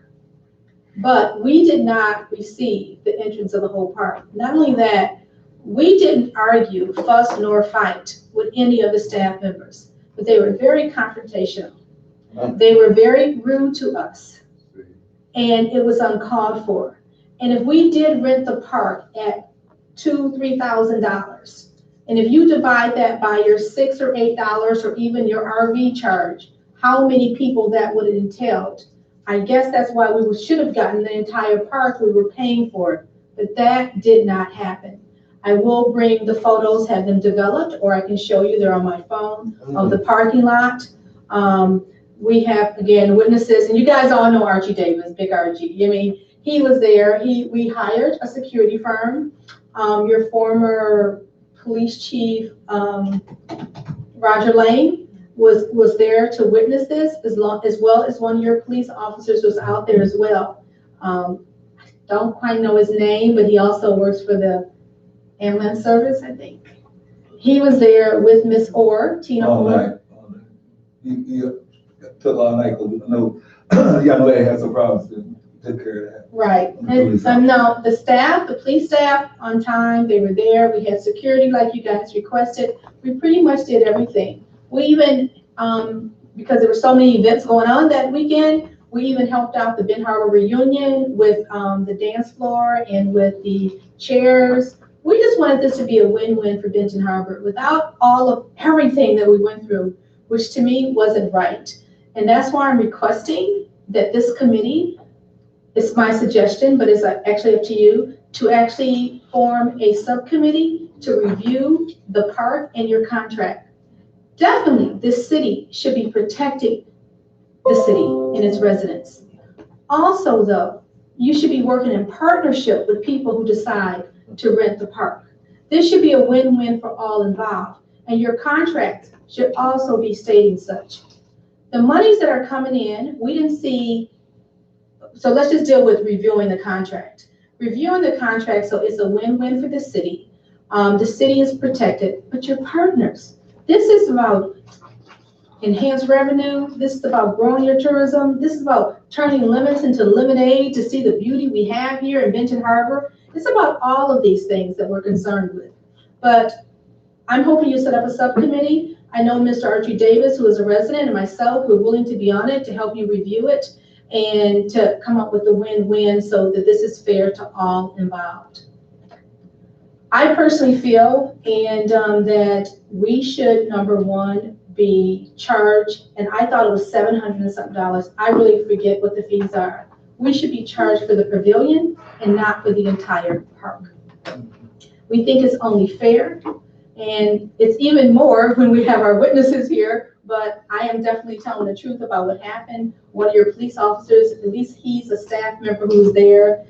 I: But we did not receive the entrance of the whole park. Not only that, we didn't argue, fuss, nor fight with any of the staff members, but they were very confrontational. They were very rude to us, and it was uncalled for. And if we did rent the park at $2,000, $3,000, and if you divide that by your $6 or $8 or even your RV charge, how many people that would have entailed? I guess that's why we should have gotten the entire park. We were paying for it, but that did not happen. I will bring the photos, have them developed, or I can show you, they're on my phone, of the parking lot. We have, again, witnesses, and you guys all know Archie Davis, Big Archie. I mean, he was there. We hired a security firm. Your former police chief, Roger Lane, was there to witness this, as well as one of your police officers was out there as well. Don't quite know his name, but he also works for the ambulance service, I think. He was there with Miss Orr, Tina Orr.
J: He took all night, no, young lady had some problems, and took care of that.
I: Right, and no, the staff, the police staff on time, they were there, we had security like you guys requested, we pretty much did everything. We even, because there were so many events going on that weekend, we even helped out the Benton Harbor reunion with the dance floor and with the chairs. We just wanted this to be a win-win for Benton Harbor without all of everything that we went through, which to me wasn't right. And that's why I'm requesting that this committee, it's my suggestion, but it's actually up to you, to actually form a subcommittee to review the park and your contract. Definitely, this city should be protecting the city and its residents. Also, though, you should be working in partnership with people who decide to rent the park. This should be a win-win for all involved, and your contract should also be stating such. The monies that are coming in, we didn't see, so let's just deal with reviewing the contract. Reviewing the contract, so it's a win-win for the city. The city is protected, but your partners, this is about enhanced revenue. This is about growing your tourism. This is about turning lemons into lemonade to see the beauty we have here in Benton Harbor. It's about all of these things that we're concerned with. But I'm hoping you set up a subcommittee. I know Mr. Archie Davis, who is a resident, and myself, who are willing to be on it to help you review it and to come up with a win-win so that this is fair to all involved. I personally feel that we should, number one, be charged, and I thought it was $700 and something. I really forget what the fees are. We should be charged for the pavilion and not for the entire park. We think it's only fair, and it's even more when we have our witnesses here, but I am definitely telling the truth about what happened. One of your police officers, at least he's a staff member who's there.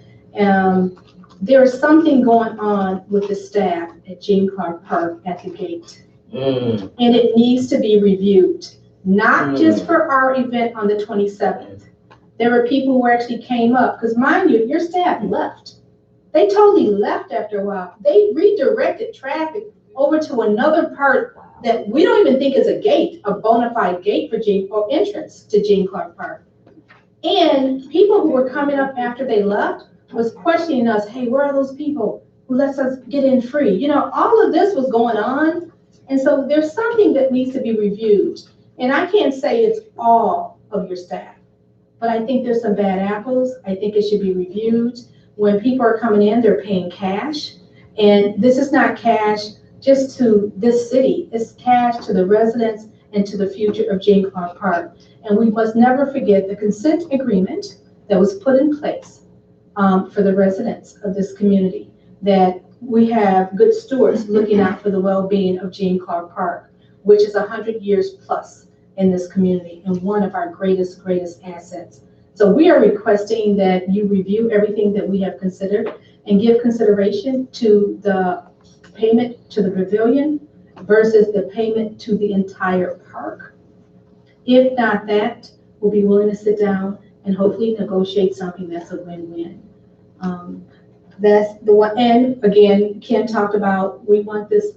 I: There is something going on with the staff at Gene Clark Park at the gate. And it needs to be reviewed, not just for our event on the 27th. There were people who actually came up, because mind you, your staff left. They totally left after a while. They redirected traffic over to another part that we don't even think is a gate, a bona fide gate for or entrance to Gene Clark Park. And people who were coming up after they left was questioning us, hey, where are those people who lets us get in free? You know, all of this was going on. And so there's something that needs to be reviewed. And I can't say it's all of your staff, but I think there's some bad apples. I think it should be reviewed. When people are coming in, they're paying cash. And this is not cash just to this city. It's cash to the residents and to the future of Gene Clark Park. And we must never forget the consent agreement that was put in place for the residents of this community, that we have good stewards looking out for the well-being of Gene Clark Park, which is 100 years plus in this community and one of our greatest assets. So we are requesting that you review everything that we have considered and give consideration to the payment to the pavilion versus the payment to the entire park. If not that, we'll be willing to sit down and hopefully negotiate something that's a win-win. That's the one. And again, Ken talked about, we want this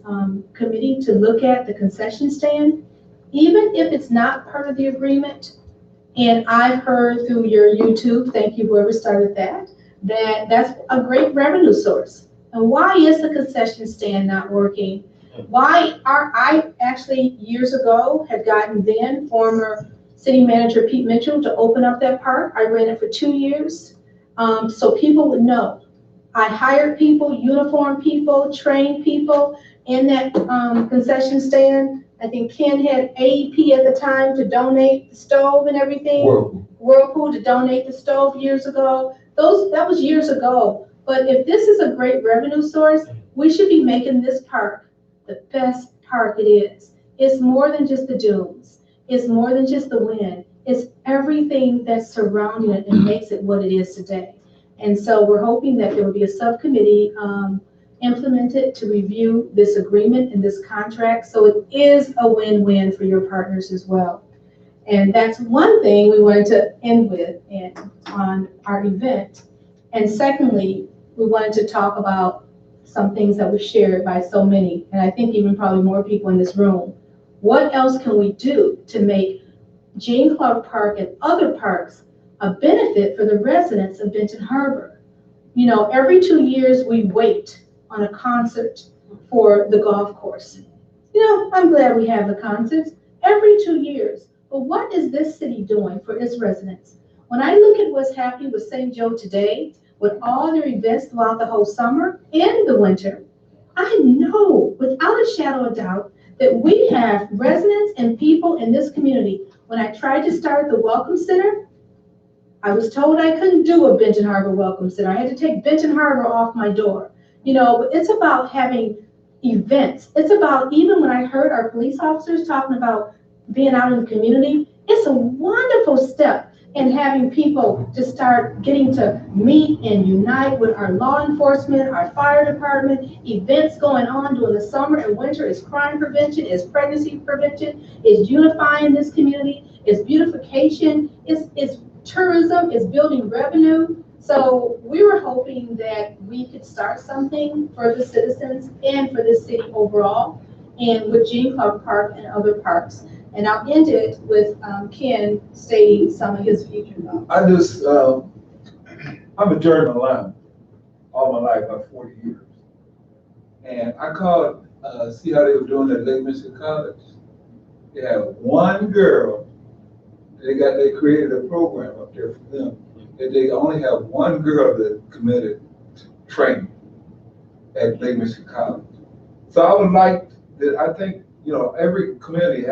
I: committee to look at the concession stand, even if it's not part of the agreement. And I've heard through your YouTube, thank you whoever started that, that's a great revenue source. And why is the concession stand not working? I actually years ago had gotten then former city manager Pete Mitchell to open up that park. I ran it for 2 years, so people would know. I hired people, uniformed people, trained people in that concession stand. I think Ken had AEP at the time to donate the stove and everything. Whirlpool to donate the stove years ago. That was years ago. But if this is a great revenue source, we should be making this park the best park it is. It's more than just the dunes. is more than just the win. It's everything that's surrounding it and makes it what it is today. And so we're hoping that there will be a subcommittee implemented to review this agreement and this contract. So it is a win-win for your partners as well. And that's one thing we wanted to end with on our event. And secondly, we wanted to talk about some things that were shared by so many, and I think even probably more people in this room. What else can we do to make Gene Clark Park and other parks a benefit for the residents of Benton Harbor? You know, every 2 years we wait on a concert for the golf course. You know, I'm glad we have the concerts every 2 years. But what is this city doing for its residents? When I look at what's happening with St. Joe today, with all their events throughout the whole summer and the winter, I know without a shadow of doubt that we have residents and people in this community. When I tried to start the Welcome Center, I was told I couldn't do a Benton Harbor Welcome Center. I had to take Benton Harbor off my door. You know, but it's about having events. It's about, even when I heard our police officers talking about being out in the community, it's a wonderful step in having people to start getting to meet and unite with our law enforcement, our fire department, events going on during the summer and winter. Is crime prevention, is pregnancy prevention, is unifying this community, is beautification, is tourism, is building revenue. So we were hoping that we could start something for the citizens and for this city overall, and with Gene Clark Park and other parks. And I'll end it with Ken stating some of his future thoughts.
J: I just, I'm a journeyman lineman all my life, about 40 years. And I called, see how they were doing at Lake Michigan College. They had one girl, they created a program up there for them. And they only have one girl that committed training at Lake Michigan College. So I would like that, I think, you know, every community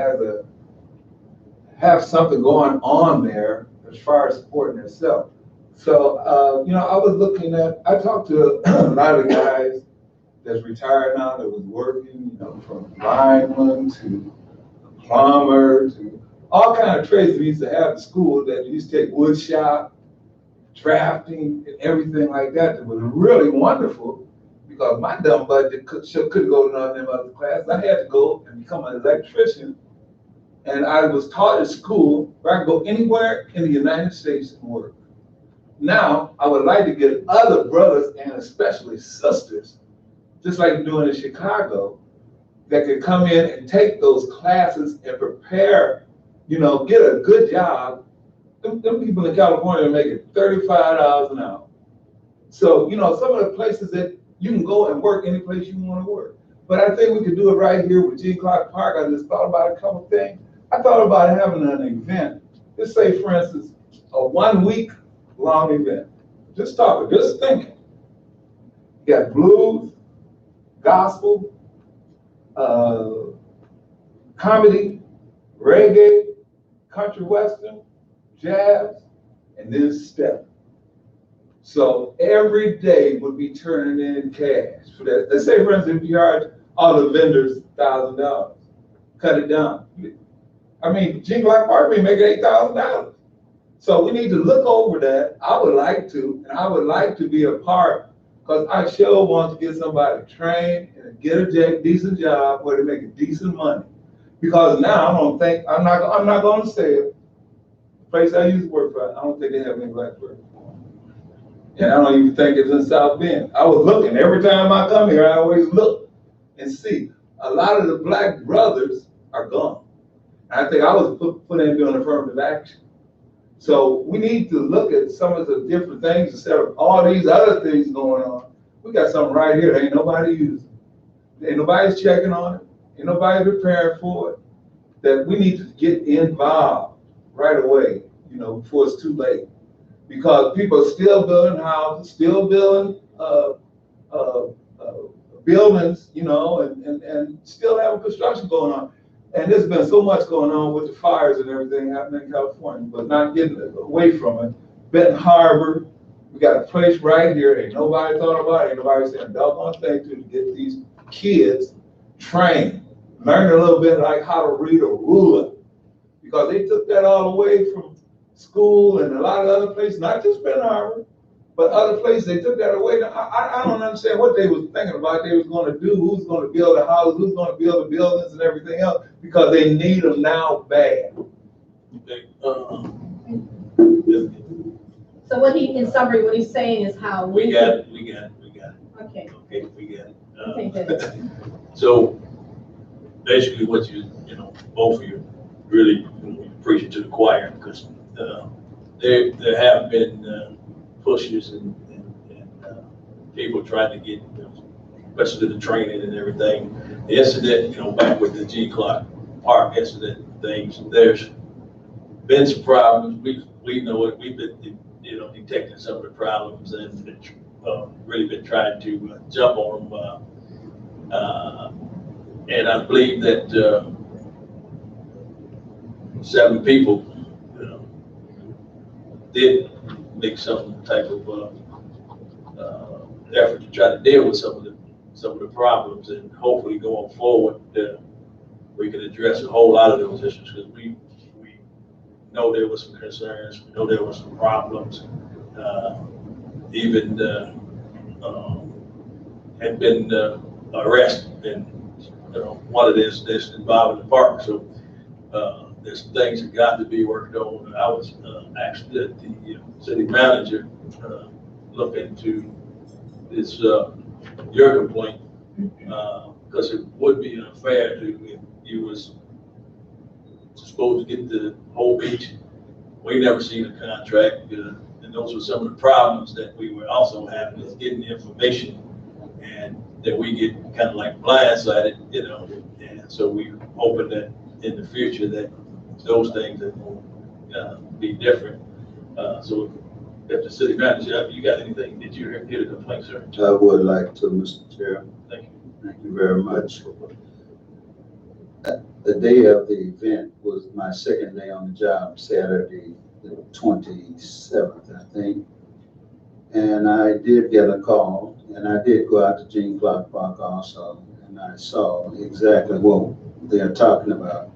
J: have something going on there as far as supporting itself. So, you know, I was looking at, I talked to a lot of guys that's retired now that was working, you know, from lineman to plumber to all kind of trades we used to have at school that used to take wood shop, drafting, and everything like that. That was really wonderful because my dumb budget couldn't go to none of them other classes. I had to go and become an electrician. And I was taught at school where I could go anywhere in the United States and work. Now, I would like to get other brothers and especially sisters, just like you're doing in Chicago, that could come in and take those classes and prepare, you know, get a good job. Them people in California are making $35 an hour. So, you know, some of the places that you can go and work any place you want to work. But I think we could do it right here with Gene Clark Park. I just thought about a couple things. I thought about having an event. Let's say, for instance, a 1 week long event. Just thinking. You got blues, gospel, comedy, reggae, country western, jazz, and then step. So every day would be turning in cash for that. Let's say, for instance, if you charge all the vendors $1,000, cut it down. I mean, Gene Clark Park be making $8,000. So we need to look over that. I would like to, and I would like to be a part, because I sure want to get somebody trained and get a decent job where they make decent money. Because now I don't think, I'm not going to say it. The place I used to work for, I don't think they have any black workers. And I don't even think it's in South Bend. I was looking, every time I come here, I always look and see. A lot of the black brothers are gone. I think I was put in doing affirmative action. So we need to look at some of the different things instead of all these other things going on. We got something right here that ain't nobody using. Ain't nobody's checking on it. Ain't nobody preparing for it. That we need to get involved right away, you know, before it's too late. Because people are still building houses, still building buildings, you know, and still having construction going on. And there's been so much going on with the fires and everything happening in California, but not getting away from it. Benton Harbor, we got a place right here. Ain't nobody thought about it. Ain't nobody saying a doggone thing to get these kids trained, learn a little bit like how to read a ruler. because they took that all away from school and a lot of other places, not just Benton Harbor, but other places. They took that away. I don't understand what they was thinking about. They was going to do, who's going to build a house, who's going to build the buildings and everything else, because they need them now bad.
B: Okay,
I: So what he, in summary, what he's saying is how
B: we
I: we.
B: got it.
I: Okay,
B: Okay, we got it.
I: okay, good.
B: So basically what both of you really preaching to the choir, because there have been pushes and people trying to get, especially the training and everything. The incident, back with the G Clark Park incident things, there's been some problems. We know it. We've been, detecting some of the problems and really been trying to jump on them. And I believe that 7 people, did make some type of effort to try to deal with some of the problems, and hopefully going forward, we can address a whole lot of those issues, because we know there were some concerns, we know there were some problems, even had been arrested, and one of this involving the park. So there's things that got to be worked on. I was asked that the city manager look into this your complaint, because it would be unfair if you was supposed to get the whole beach. We never seen a contract, and those were some of the problems that we were also having, is getting the information, and that we get kind of like blindsided, and so we hoping that in the future that those things that will be different. So if the city manager, you got anything, did you hear the complaint, sir?
K: I would like to, Mr. Chair.
B: Thank you.
K: Thank you very much. The day of the event was my second day on the job, Saturday, the 27th, I think. And I did get a call, and I did go out to Gene Clark Park also, and I saw exactly what they're talking about.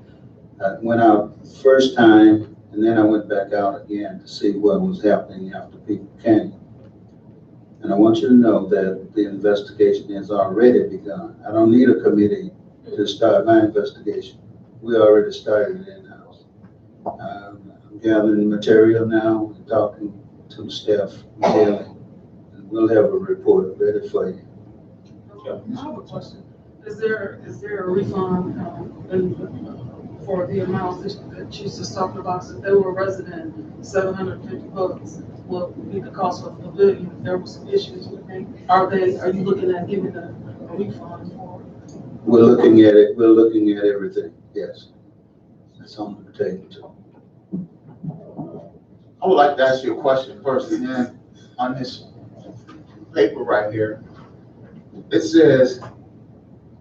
K: I went out first time, and then I went back out again to see what was happening after people came. And I want you to know that the investigation has already begun. I don't need a committee to start my investigation. We already started it in-house. I'm gathering material now and talking to the staff daily. And we'll have a report ready for you.
F: I have a question. Is there a refund for the amount that you just talked about? So if they were a resident, $750 will be the cost of the pavilion. If there were some issues with it, are you looking at giving a refund for?
K: We're looking at it. We're looking at everything. Yes. That's on the table too.
G: I would like to ask you a question first, and then on this paper right here, it says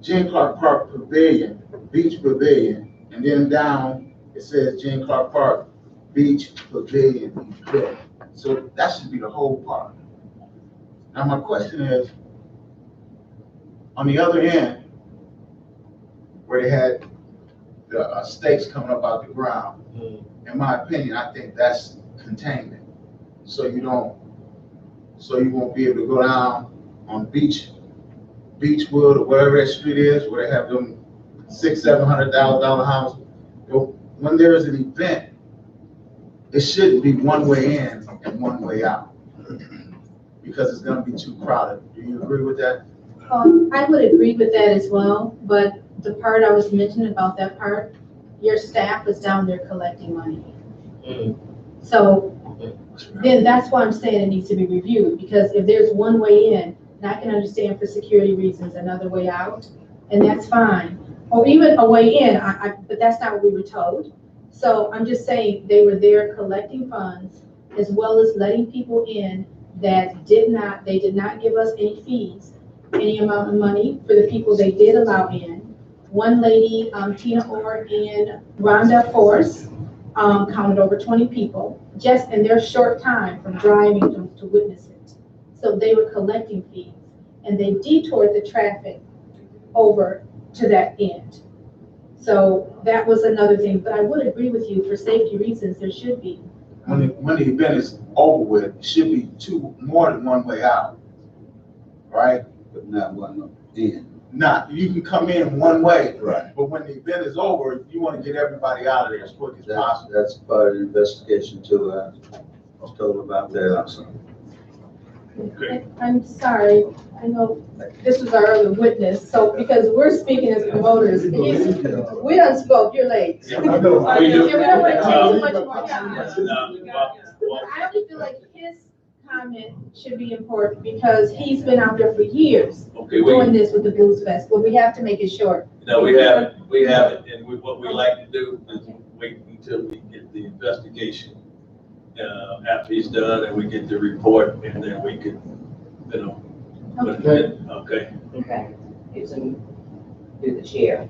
G: Gene Clark Park Pavilion, Beach Pavilion, and then down it says Gene Clark Park Beach Pavilion event. So that should be the whole park. Now my question is, on the other end, where they had the stakes coming up out the ground, in my opinion, I think that's containment. So you won't be able to go down on Beechwood or wherever that street is, where they have them $600,000-$700,000 houses. When there is an event, it shouldn't be one way in and one way out, because it's going to be too crowded. Do you agree with that?
I: I would agree with that as well, but the part I was mentioning about that part, your staff is down there collecting money. So then that's why I'm saying it needs to be reviewed, because if there's one way in, and I can understand for security reasons, another way out, and that's fine. Or even a way in, but that's not what we were told. So I'm just saying they were there collecting funds, as well as letting people in that did not give us any fees, any amount of money for the people they did allow in. One lady, Tina Orr and Rhonda Force, counted over 20 people just in their short time from driving to witness it. So they were collecting fees, and they detoured the traffic over to that end. So that was another thing, but I would agree with you, for safety reasons, there should be.
G: When the event is over with, it should be more than one way out, right?
K: But not one in.
G: Not, you can come in one way,
J: Right.
G: but when the event is over, you want to get everybody out of there as quick as possible.
K: That's part of the investigation too. I was told about that also.
I: I'm sorry, I know this was our other witness, so because we're speaking as promoters, we done spoke, you're late.
B: Yeah, I know.
I: And we don't want to take too much
F: Yeah.
I: more time.
B: Well,
I: I only feel like his comment should be important because he's been out there for years
B: okay,
I: doing this with the Blues Fest, but we have to make it short.
B: no, we haven't, and what we like to do is wait until we get the investigation, after he's done, and we get the report, and then we can, you know.
H: Okay.
B: Okay.
E: Okay, it's through the chair.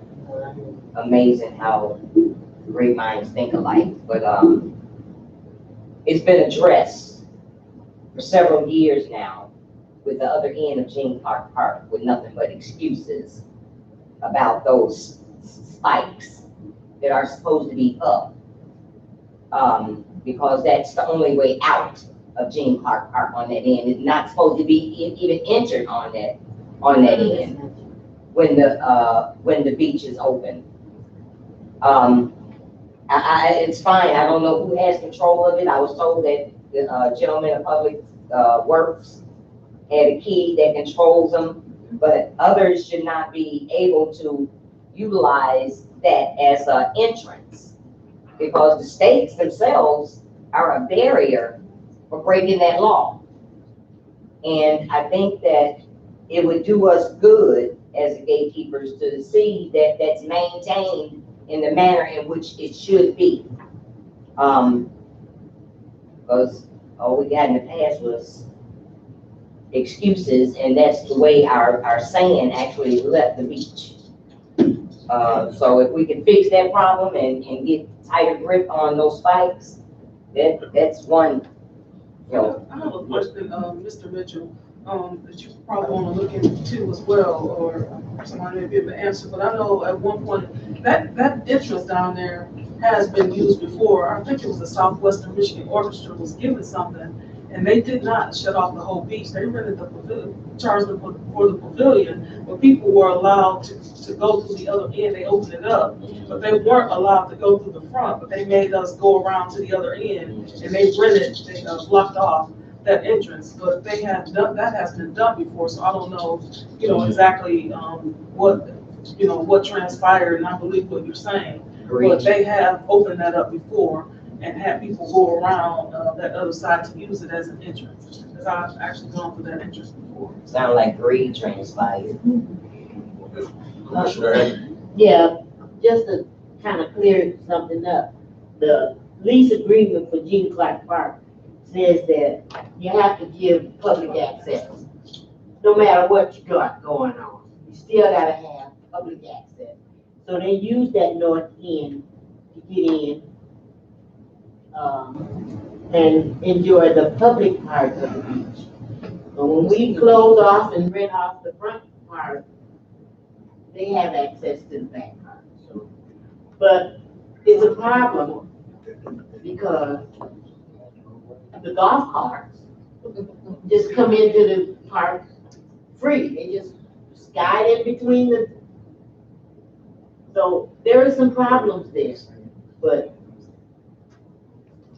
E: Amazing how great minds think alike, but, it's been addressed for several years now with the other end of Gene Clark Park with nothing but excuses about those spikes that are supposed to be up. Because that's the only way out of Gene Clark Park on that end. It's not supposed to be even entered on that end when the beach is open. It's fine. I don't know who has control of it. I was told that the gentleman of Public Works had a key that controls them, but others should not be able to utilize that as an entrance because the states themselves are a barrier for breaking that law. And I think that it would do us good as the gatekeepers to see that that's maintained in the manner in which it should be. Because all we got in the past was excuses, and that's the way our sand actually left the beach. So if we can fix that problem and get tighter grip on those spikes, that's one, you know.
F: I have a question, Mr. Mitchell, that you probably want to look into as well, or somebody may be able to answer, but I know at one point, that entrance down there has been used before. I think it was the Southwestern Michigan Orchestra was given something, and they did not shut off the whole beach. They rented the pavilion, charged them for the pavilion, but people were allowed to go through the other end. They opened it up, but they weren't allowed to go through the front, but they made us go around to the other end, and they blocked off that entrance. But they have done, that has been done before, so I don't know, exactly, what transpired, and I believe what you're saying. But they have opened that up before and had people go around that other side to use it as an entrance. Because I've actually gone through that entrance before.
E: Sound like greed transpired.
C: Yeah, just to kind of clear something up, the lease agreement for Gene Clark Park says that you have to give public access, no matter what you got going on. You still gotta have public access. So they use that north end to get in, and enjoy the public part of the beach. But when we close off and rent off the front part, they have access to the back part. So, but it's a problem because the golf carts just come into the park free. They just guide in between the. So there are some problems there, but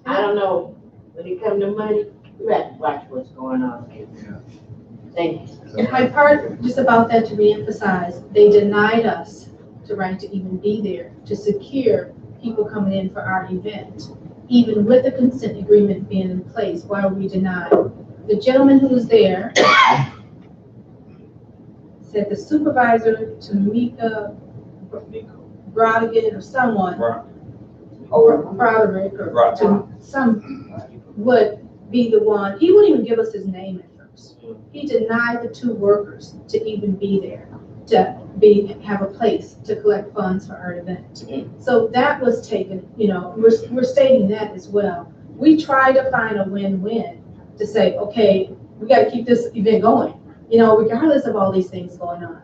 C: I don't know, when it comes to money, we have to watch what's going on. Thank you.
I: And I've heard just about that to reemphasize, they denied us the right to even be there, to secure people coming in for our event. Even with the consent agreement being in place, why were we denied? The gentleman who was there said the supervisor, Tamika Brodigan or someone, or Broderick, or to some, would be the one, he wouldn't even give us his name at first. He denied the two workers to even be there, to have a place to collect funds for our event. So that was taken, we're stating that as well. We try to find a win-win to say, okay, we gotta keep this event going, regardless of all these things going on.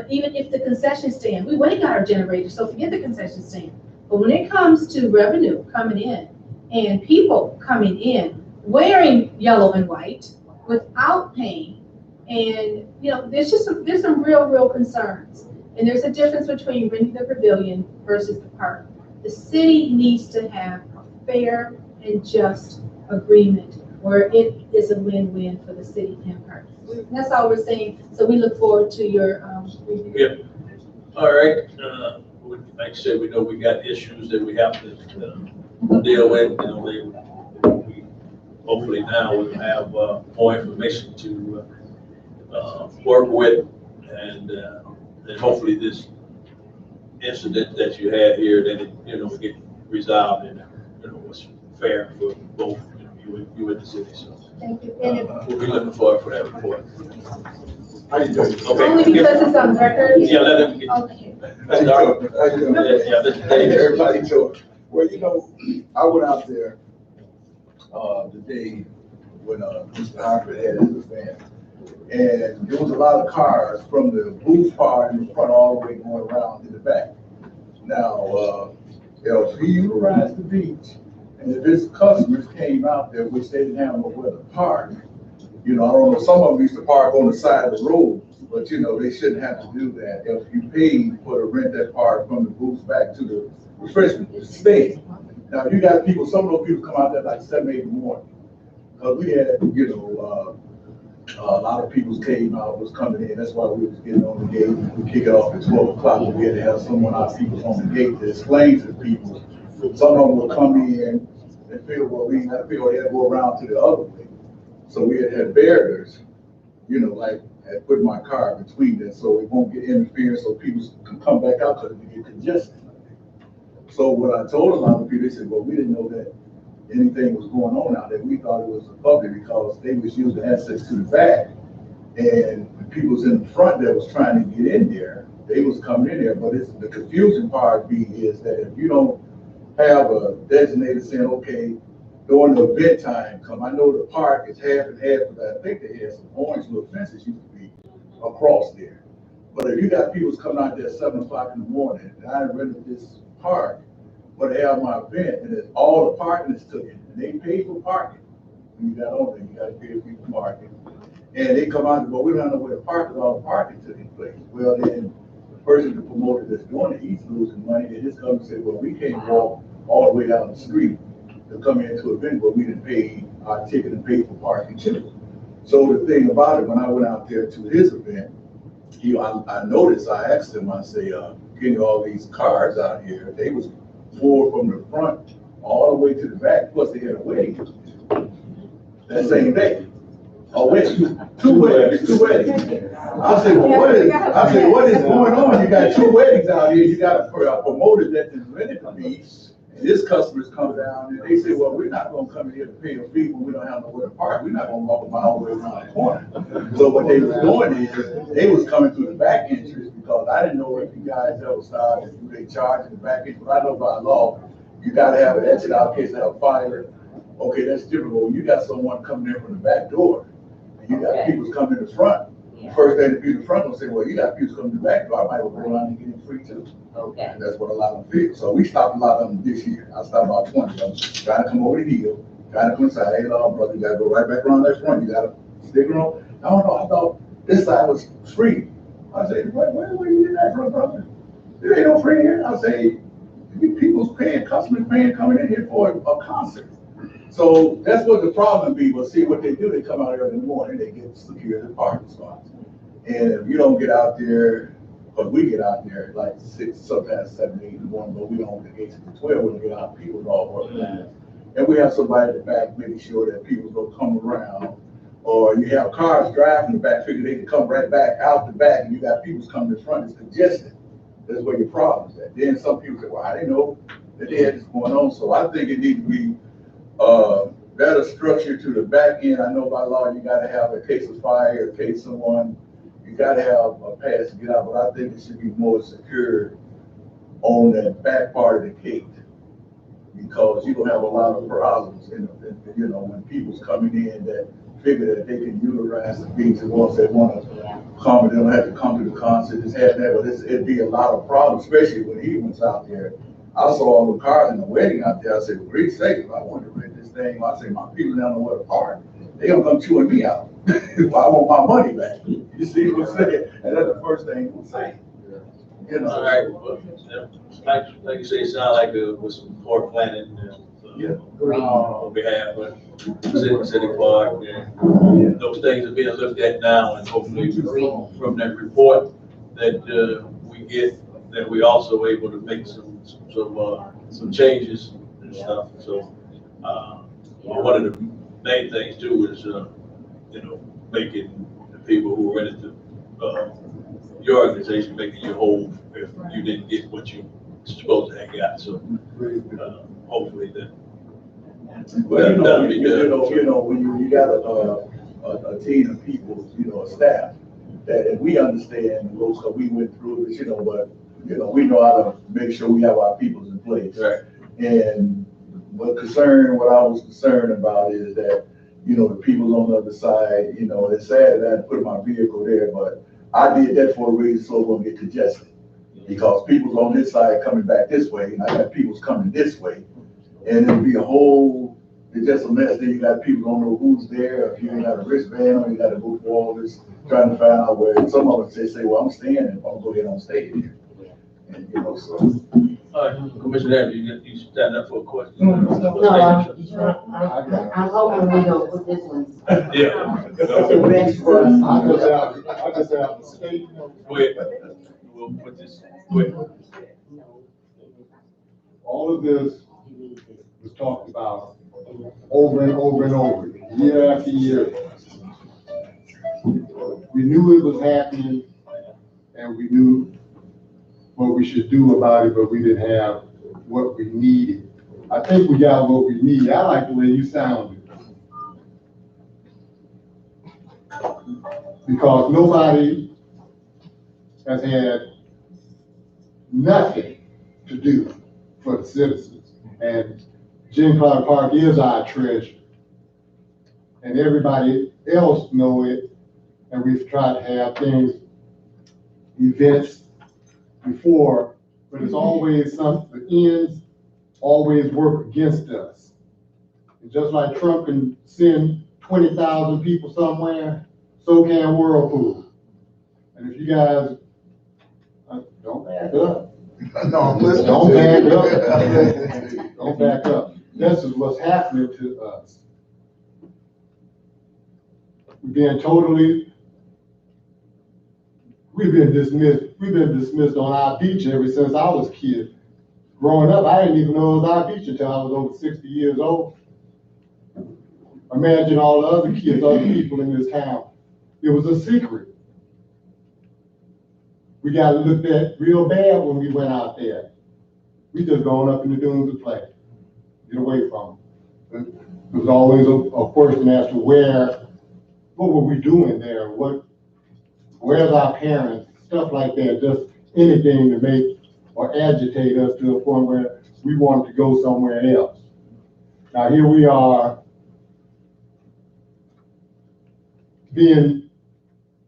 I: even if the concession stand, we went and got our generators, so forget the concession stand. But when it comes to revenue coming in and people coming in wearing yellow and white without paying, and, you know, there's some real concerns. And there's a difference between renting the pavilion versus the park. The city needs to have a fair and just agreement where it is a win-win for the city and park. That's all we're saying. So we look forward to your review.
B: Yep. All right, like I said, we know we got issues that we have to deal with, you know, we hopefully now we'll have more information to work with, and hopefully this incident that you had here, that it, you know, get resolved and, you know, was fair for both, you know, you and the city, so.
I: Thank you. And
B: We'll be looking forward for that report.
H: How you doing?
B: Okay.
I: only because it's on record?
B: Yeah, let them get.
I: Okay.
B: Start.
H: How you doing?
B: Yeah, Mr.
H: Hey,
B: Davis.
H: everybody doing? Well, you know, I went out there, the day when, Mr. Harper had his event. And there was a lot of cars from the booth part in the front all the way going around to the back. Now, LP utilized the beach, and if his customers came out there, which they didn't have nowhere to park, you know, I don't know, some of them used to park on the side of the road, but you know, they shouldn't have to do that. If you paid for to rent that park from the booth back to the refreshment stand. Now, you got people, some of those people come out there like 7, 8 in the morning. We had, you know, a lot of people came out, was coming in. That's why we was getting on the gate. We kick it off at 12 o'clock. We had to have someone, our people on the gate to explain to the people. Some of them would come in and feel, well, we had to feel they had to go around to the other way. So we had barriers, you know, like I put my car between them so it won't get interference so people can come back out because we get congested. So what I told a lot of people, they said, well, we didn't know that anything was going on out there. We thought it was a public because they was using access to the back. And the people was in the front that was trying to get in there, they was coming in there. But it's the confusing part is that if you don't have a designated saying, okay, during the event time, come. I know the park is half and half, but I think they had some orange little fences used to be across there. But if you got people coming out there at 7 o'clock in the morning, and I rented this park, but they have my event, and it's all the parking is taken, and they pay for parking. When you got on there, you got to pay for parking. And they come out, but we don't know where to park because all the parking taking place. Well, then the person, the promoter that's doing it, he's losing money, and his company said, well, we can't walk all the way down the street to come into an event, but we didn't pay our ticket and pay for parking too. So the thing about it, when I went out there to his event, I noticed, I asked him, I say, getting all these cars out here, they was pulled from the front all the way to the back, plus they had a wedding that same day. A wedding, two weddings. I said, well, what is going on? You got 2 weddings out here, you got a promoter that is rented the beach, and his customers come down and they say, well, we're not gonna come here to pay a fee when we don't have nowhere to park. We're not gonna walk a mile away around the corner. So what they was doing is, they was coming through the back entrance because I didn't know if you guys ever started, do they charge in the back entrance? But I know by law, you gotta have an exit out in case they have fire. Okay, that's different. When you got someone coming in from the back door, and you got people coming in the front,
E: Yeah.
H: first thing the people in the front will say, well, you got people coming in the back door, I might as well go around and get in free too.
E: Okay.
H: And that's what a lot of them feel. So we stopped a lot of them this year. I stopped about 20 of them, trying to come over the hill, trying to come inside. Hey, no, brother, you gotta go right back around that front. You gotta stick around. I don't know, I thought this side was free. I said, where you get that from, brother? There ain't no free here. I say, people's paying, customers paying, coming in here for a concert. So that's what the problem be, but see what they do, they come out early in the morning, they get security parking spots. And if you don't get out there, but we get out there at like 6, sometimes 7, 8 in the morning, but we don't open the gates until 12 when we get out, people all organized. And we have somebody in the back making sure that people don't come around. Or you have cars driving in the back, figure they can come right back out the back, and you got people coming in the front, it's congested. That's where your problem's at. Then some people say, well, I didn't know that they had this going on. So I think it needs to be better structure to the back end. I know by law you gotta have a case of fire, in case someone, you gotta have a pass to get out, but I think it should be more secure on that back part of the gate. Because you don't have a lot of problems in you know, when people's coming in that
L: figure that they can utilize the beach, and once they wanna come, they don't have to come to the concert, just have that, but it'd be a lot of problems, especially when he was out there. I saw all the cars in the wedding out there, I said, well, great sake, if I wanted to rent this thing, I said, my people down know where to park, they gonna come chewing me out. Well, I want my money back, you see what I'm saying? And that's the first thing we'll say. You know.
B: All right, well, like you say, it sounds like with some poor planning,
L: Yeah.
B: on behalf of City Park, and those things are being looked at now, and hopefully from that report that we get, that we also able to make some changes and stuff. So, one of the main things too is, making the people who are in your organization, making you whole if you didn't get what you supposed to have got. So, hopefully that.
L: Well, when you got a team of people, a staff, that if we understand the rules, because we went through this, but, we know how to make sure we have our peoples in place.
B: Right.
L: And what I was concerned about is that, the people on the other side, it's sad that I had to put my vehicle there, but I did that for a reason so it won't get congested. Because people's on this side coming back this way, and I got people's coming this way. And it'll be it's just a mess. Then you got people don't know who's there. If you ain't got a wristband on, you got to go through all this, trying to find out where. And some of them say, well, I'm staying, and I'll go ahead and stay here. And, so.
B: All right, Commissioner, you stand up for a question?
C: No, I'm hoping we don't put this one.
B: Yeah.
C: The rest for us.
H: I just have a statement.
B: Go ahead. We'll put this, go ahead.
H: All of this was talked about over and over and over, year after year. We knew it was happening, and we knew what we should do about it, but we didn't have what we needed. I think we got what we need. I like the way you sounded. Because nobody has had nothing to do for the citizens. And Jim Clark Park is our treasure. And everybody else know it. And we've tried to have events before, but it's always the ends always work against us. And just like Trump can send 20,000 people somewhere, so can Whirlpool. And if you guys, don't back up.
L: No, I'm listening.
H: Don't back up. Don't back up. This is what's happening to us. We've been dismissed on our beach ever since I was a kid. Growing up, I didn't even know it was our beach until I was over 60 years old. Imagine all the other kids, other people in this town. It was a secret. We got looked at real bad when we went out there. We just going up in the dunes to play. Get away from them. There was always a question as to what were we doing there? Where's our parents? Stuff like that, just anything to make or agitate us to a point where we wanted to go somewhere else. Now here we are being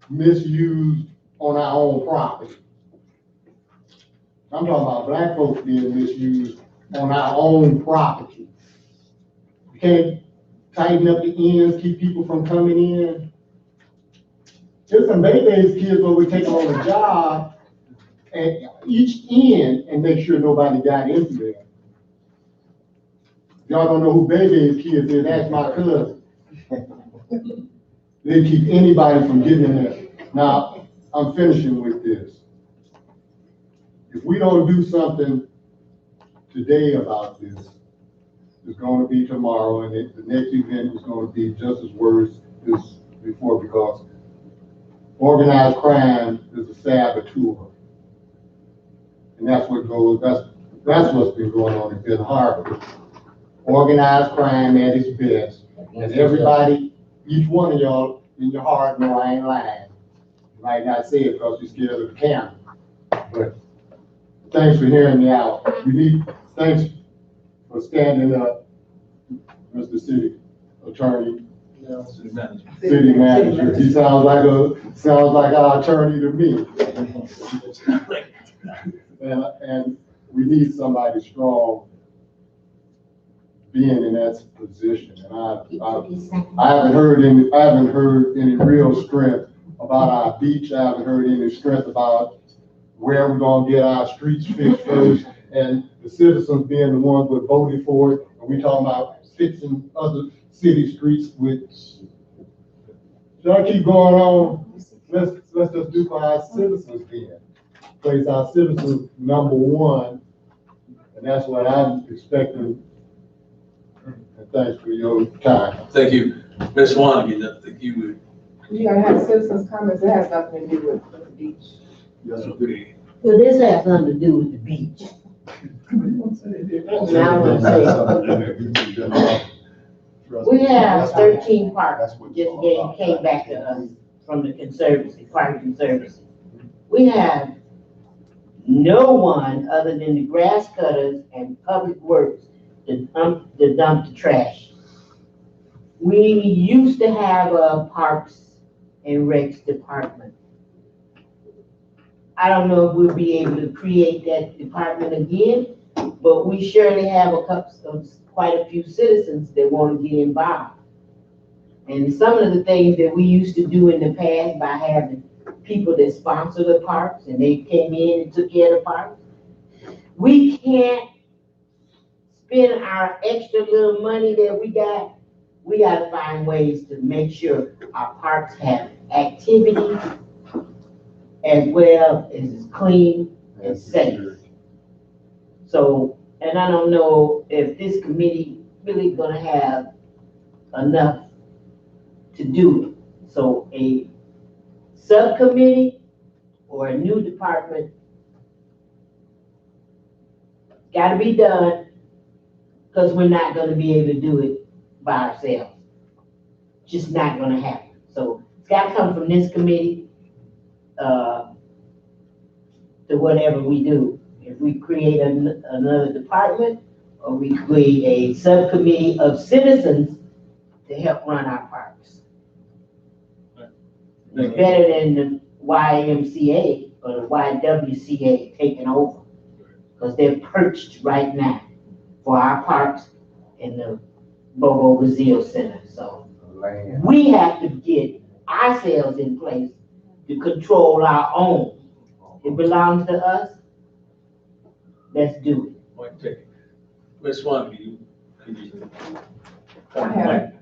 H: misused on our own property. I'm talking about black folks being misused on our own property. We can't tighten up the ends, keep people from coming in. There's some Bay's kids where we take them on a job at each end and make sure nobody got into there. Y'all don't know who Bay's kids is, that's my cousin. They keep anybody from getting in there. Now, I'm finishing with this. If we don't do something today about this, it's going to be tomorrow, and the next event is going to be just as worse as before, because organized crime is a saboteur. And that's what's been going on in Benton Harbor. Organized crime at its best. And everybody, each one of y'all in your heart know I ain't lying. You might not say it because you're scared of the camera. But thanks for hearing me out. Thanks for standing up, Mr. City Attorney.
B: City manager.
H: City manager. He sounds like our attorney to me. And we need somebody strong being in that position. And I haven't heard any real strength about our beach. I haven't heard any strength about where we're gonna get our streets fixed first. And the citizens being the ones that voted for it. And we talking about fixing other city streets with. Should I keep going on? Let's just do for our citizens then. Place our citizens number one. And that's what I'm expecting. And thanks for your time.
B: Thank you. Ms. Swannigan, I think you would.
M: You're gonna have citizens comments, it has nothing to do with the beach.
B: Yes, okay.
C: Well, this has something to do with the beach. Now I want to say, we have 13 parks just came back to us from the Conservancy, Park Conservancy. We have no one other than the grass cutters and public works to dump the trash. We used to have a parks and recs department. I don't know if we'll be able to create that department again, but we surely have quite a few citizens that want to get involved. And some of the things that we used to do in the past by having people that sponsor the parks and they came in and took care of the parks, we can't spend our extra little money that we got. We got to find ways to make sure our parks have activities as well as it's clean and safe. So, and I don't know if this committee really gonna have enough to do it. So a subcommittee or a new department gotta be done, because we're not gonna be able to do it by ourselves. Just not gonna happen. So it's gotta come from this committee to whatever we do. If we create another department, or we create a subcommittee of citizens to help run our parks. It's better than the YMCA or the YWCA taking over, because they're perched right now for our parks in the Bobo Brazil Center. So we have to get ourselves in place to control our own. It belongs to us. Let's do it.
B: Point taken. Ms. Swannigan, could you?
M: I have-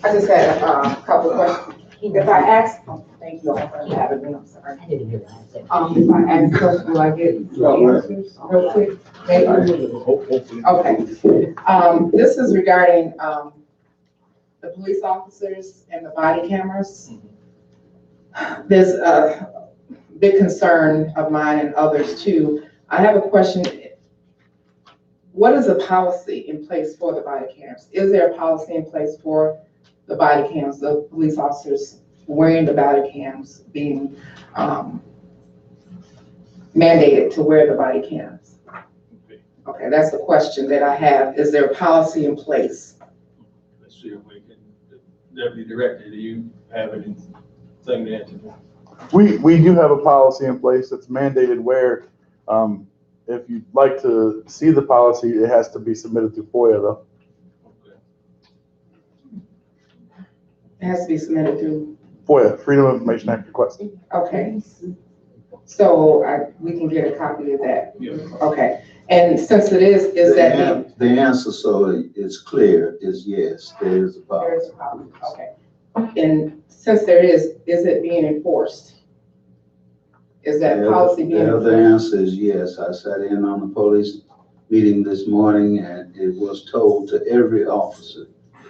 M: I just had a couple of questions. If I ask, thank you all for having me, I'm sorry.
C: I didn't realize that.
M: If I ask a question, will I get the answers real quick? Maybe? Okay. This is regarding, the police officers and the body cameras. There's a big concern of mine and others too. I have a question. What is the policy in place for the body cams? Is there a policy in place for the body cams, the police officers wearing the body cams, being mandated to wear the body cams? Okay, that's the question that I have. Is there a policy in place?
B: Let's see if we can, Deputy Director, do you have anything to answer?
D: We do have a policy in place that's mandated where, if you'd like to see the policy, it has to be submitted through FOIA though.
M: It has to be submitted through.
D: FOIA, Freedom of Information Act request.
M: Okay. So we can get a copy of that.
B: Yeah.
M: Okay. And since it is that.
K: The answer, so it's clear, is yes, there is a
M: There is
K: policy.
M: a problem, okay. And since there is it being enforced? Is that policy being
K: The
M: enforced?
K: other answer is yes. I sat in on the police meeting this morning and it was told to every officer,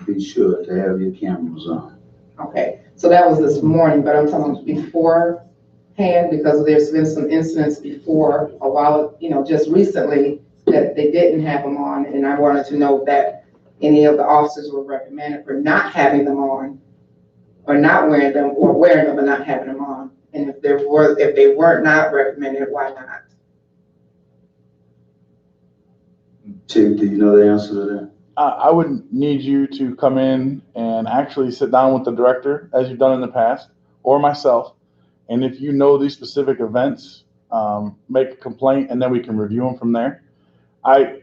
K: be sure to have your cameras on.
M: Okay, so that was this morning, but I'm talking beforehand, because there's been some incidents before a while, just recently, that they didn't have them on, and I wanted to know that any of the officers were reprimanded for not having them on, or not wearing them, or wearing them and not having them on. And if they were not reprimanded, why not?
K: Chief, do you know the answer to that?
D: I would need you to come in and actually sit down with the director, as you've done in the past, or myself. And if you know these specific events, make a complaint, and then we can review them from there. I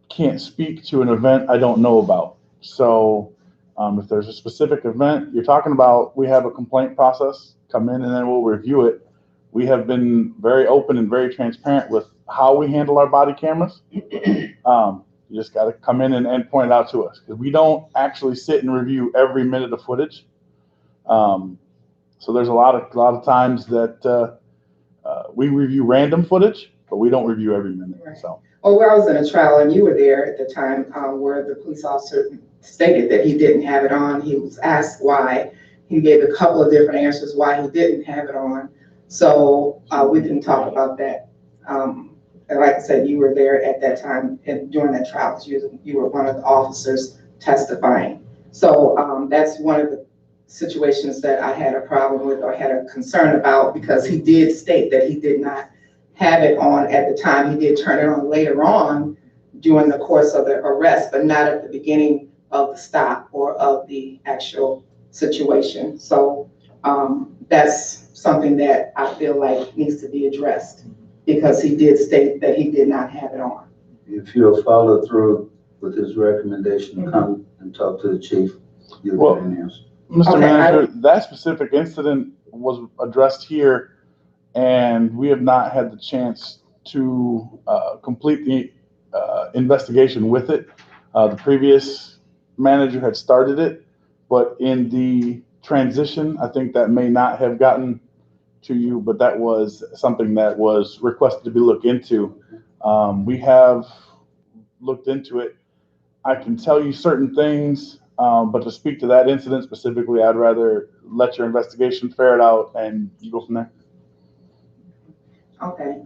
D: can't speak to an event I don't know about. So if there's a specific event you're talking about, we have a complaint process. Come in and then we'll review it. We have been very open and very transparent with how we handle our body cameras. You just got to come in and point it out to us, because we don't actually sit and review every minute of footage. So there's a lot of times that we review random footage, but we don't review every minute.
M: Right.
D: So.
M: Oh, well, I was in a trial and you were there at the time where the police officer stated that he didn't have it on. He was asked why. He gave a couple of different answers why he didn't have it on. So we can talk about that. And like I said, you were there at that time and during that trial, because you were one of the officers testifying. So that's one of the situations that I had a problem with or had a concern about, because he did state that he did not have it on at the time. He did turn it on later on during the course of the arrest, but not at the beginning of the stop or of the actual situation. So that's something that I feel like needs to be addressed, because he did state that he did not have it on.
K: If you'll follow through with his recommendation, come and talk to the chief, you'll get an answer.
D: Mr.
M: Okay,
D: Manager, that specific incident was addressed here, and we have not had the chance to complete the investigation with it. The previous manager had started it, but in the transition, I think that may not have gotten to you, but that was something that was requested to be looked into. We have looked into it. I can tell you certain things, but to speak to that incident specifically, I'd rather let your investigation ferret out and you go from there.
M: Okay,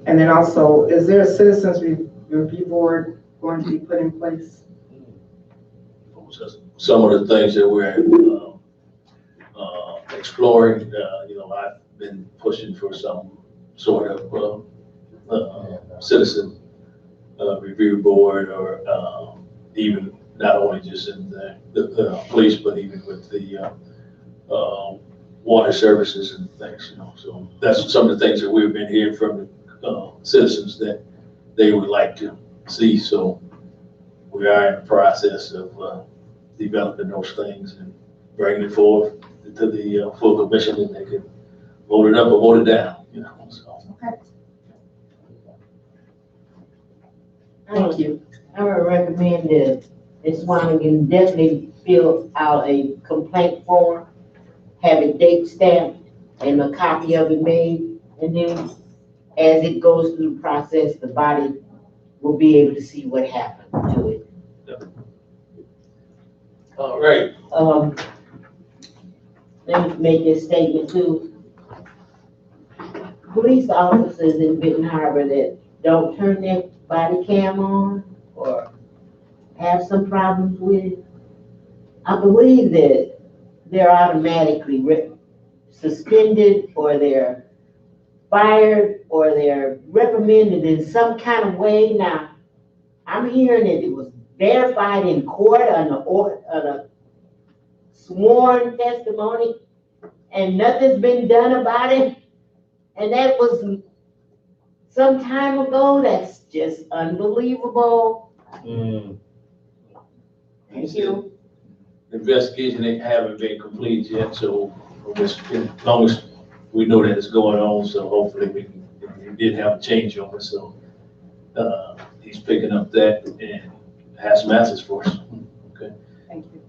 M: and then also, is there a citizens review board going to be put in place?
B: Some of the things that we're exploring, I've been pushing for some sort of citizen review board, or even not only just in the police, but even with the water services and things, So that's some of the things that we've been hearing from the citizens that they would like to see. So we are in the process of developing those things and bringing it forward to the full commission, and they can vote it up or vote it down, So.
M: Okay. Thank you.
C: I would recommend that Ms. Swanigan definitely fill out a complaint form, have it date stamped, and a copy of it made, and then as it goes through the process, the body will be able to see what happened to it.
B: All right.
C: Let me make this statement too. Police officers in Benton Harbor that don't turn their body cam on or have some problems with it, I believe that they're automatically suspended, or they're fired, or they're reprimanded in some kind of way. Now, I'm hearing that it was verified in court on a sworn testimony, and nothing's been done about it. And that was some time ago. That's just unbelievable. Thank you.
B: Investigation they haven't been completed yet, so as long as we know that it's going on, so hopefully we can, he did have a change on it, so he's picking up that and has some answers for us. Okay.
M: Thank you.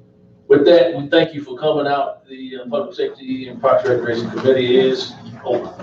B: With that, we thank you for coming out. The Public Safety and Parks Recreation Committee is over.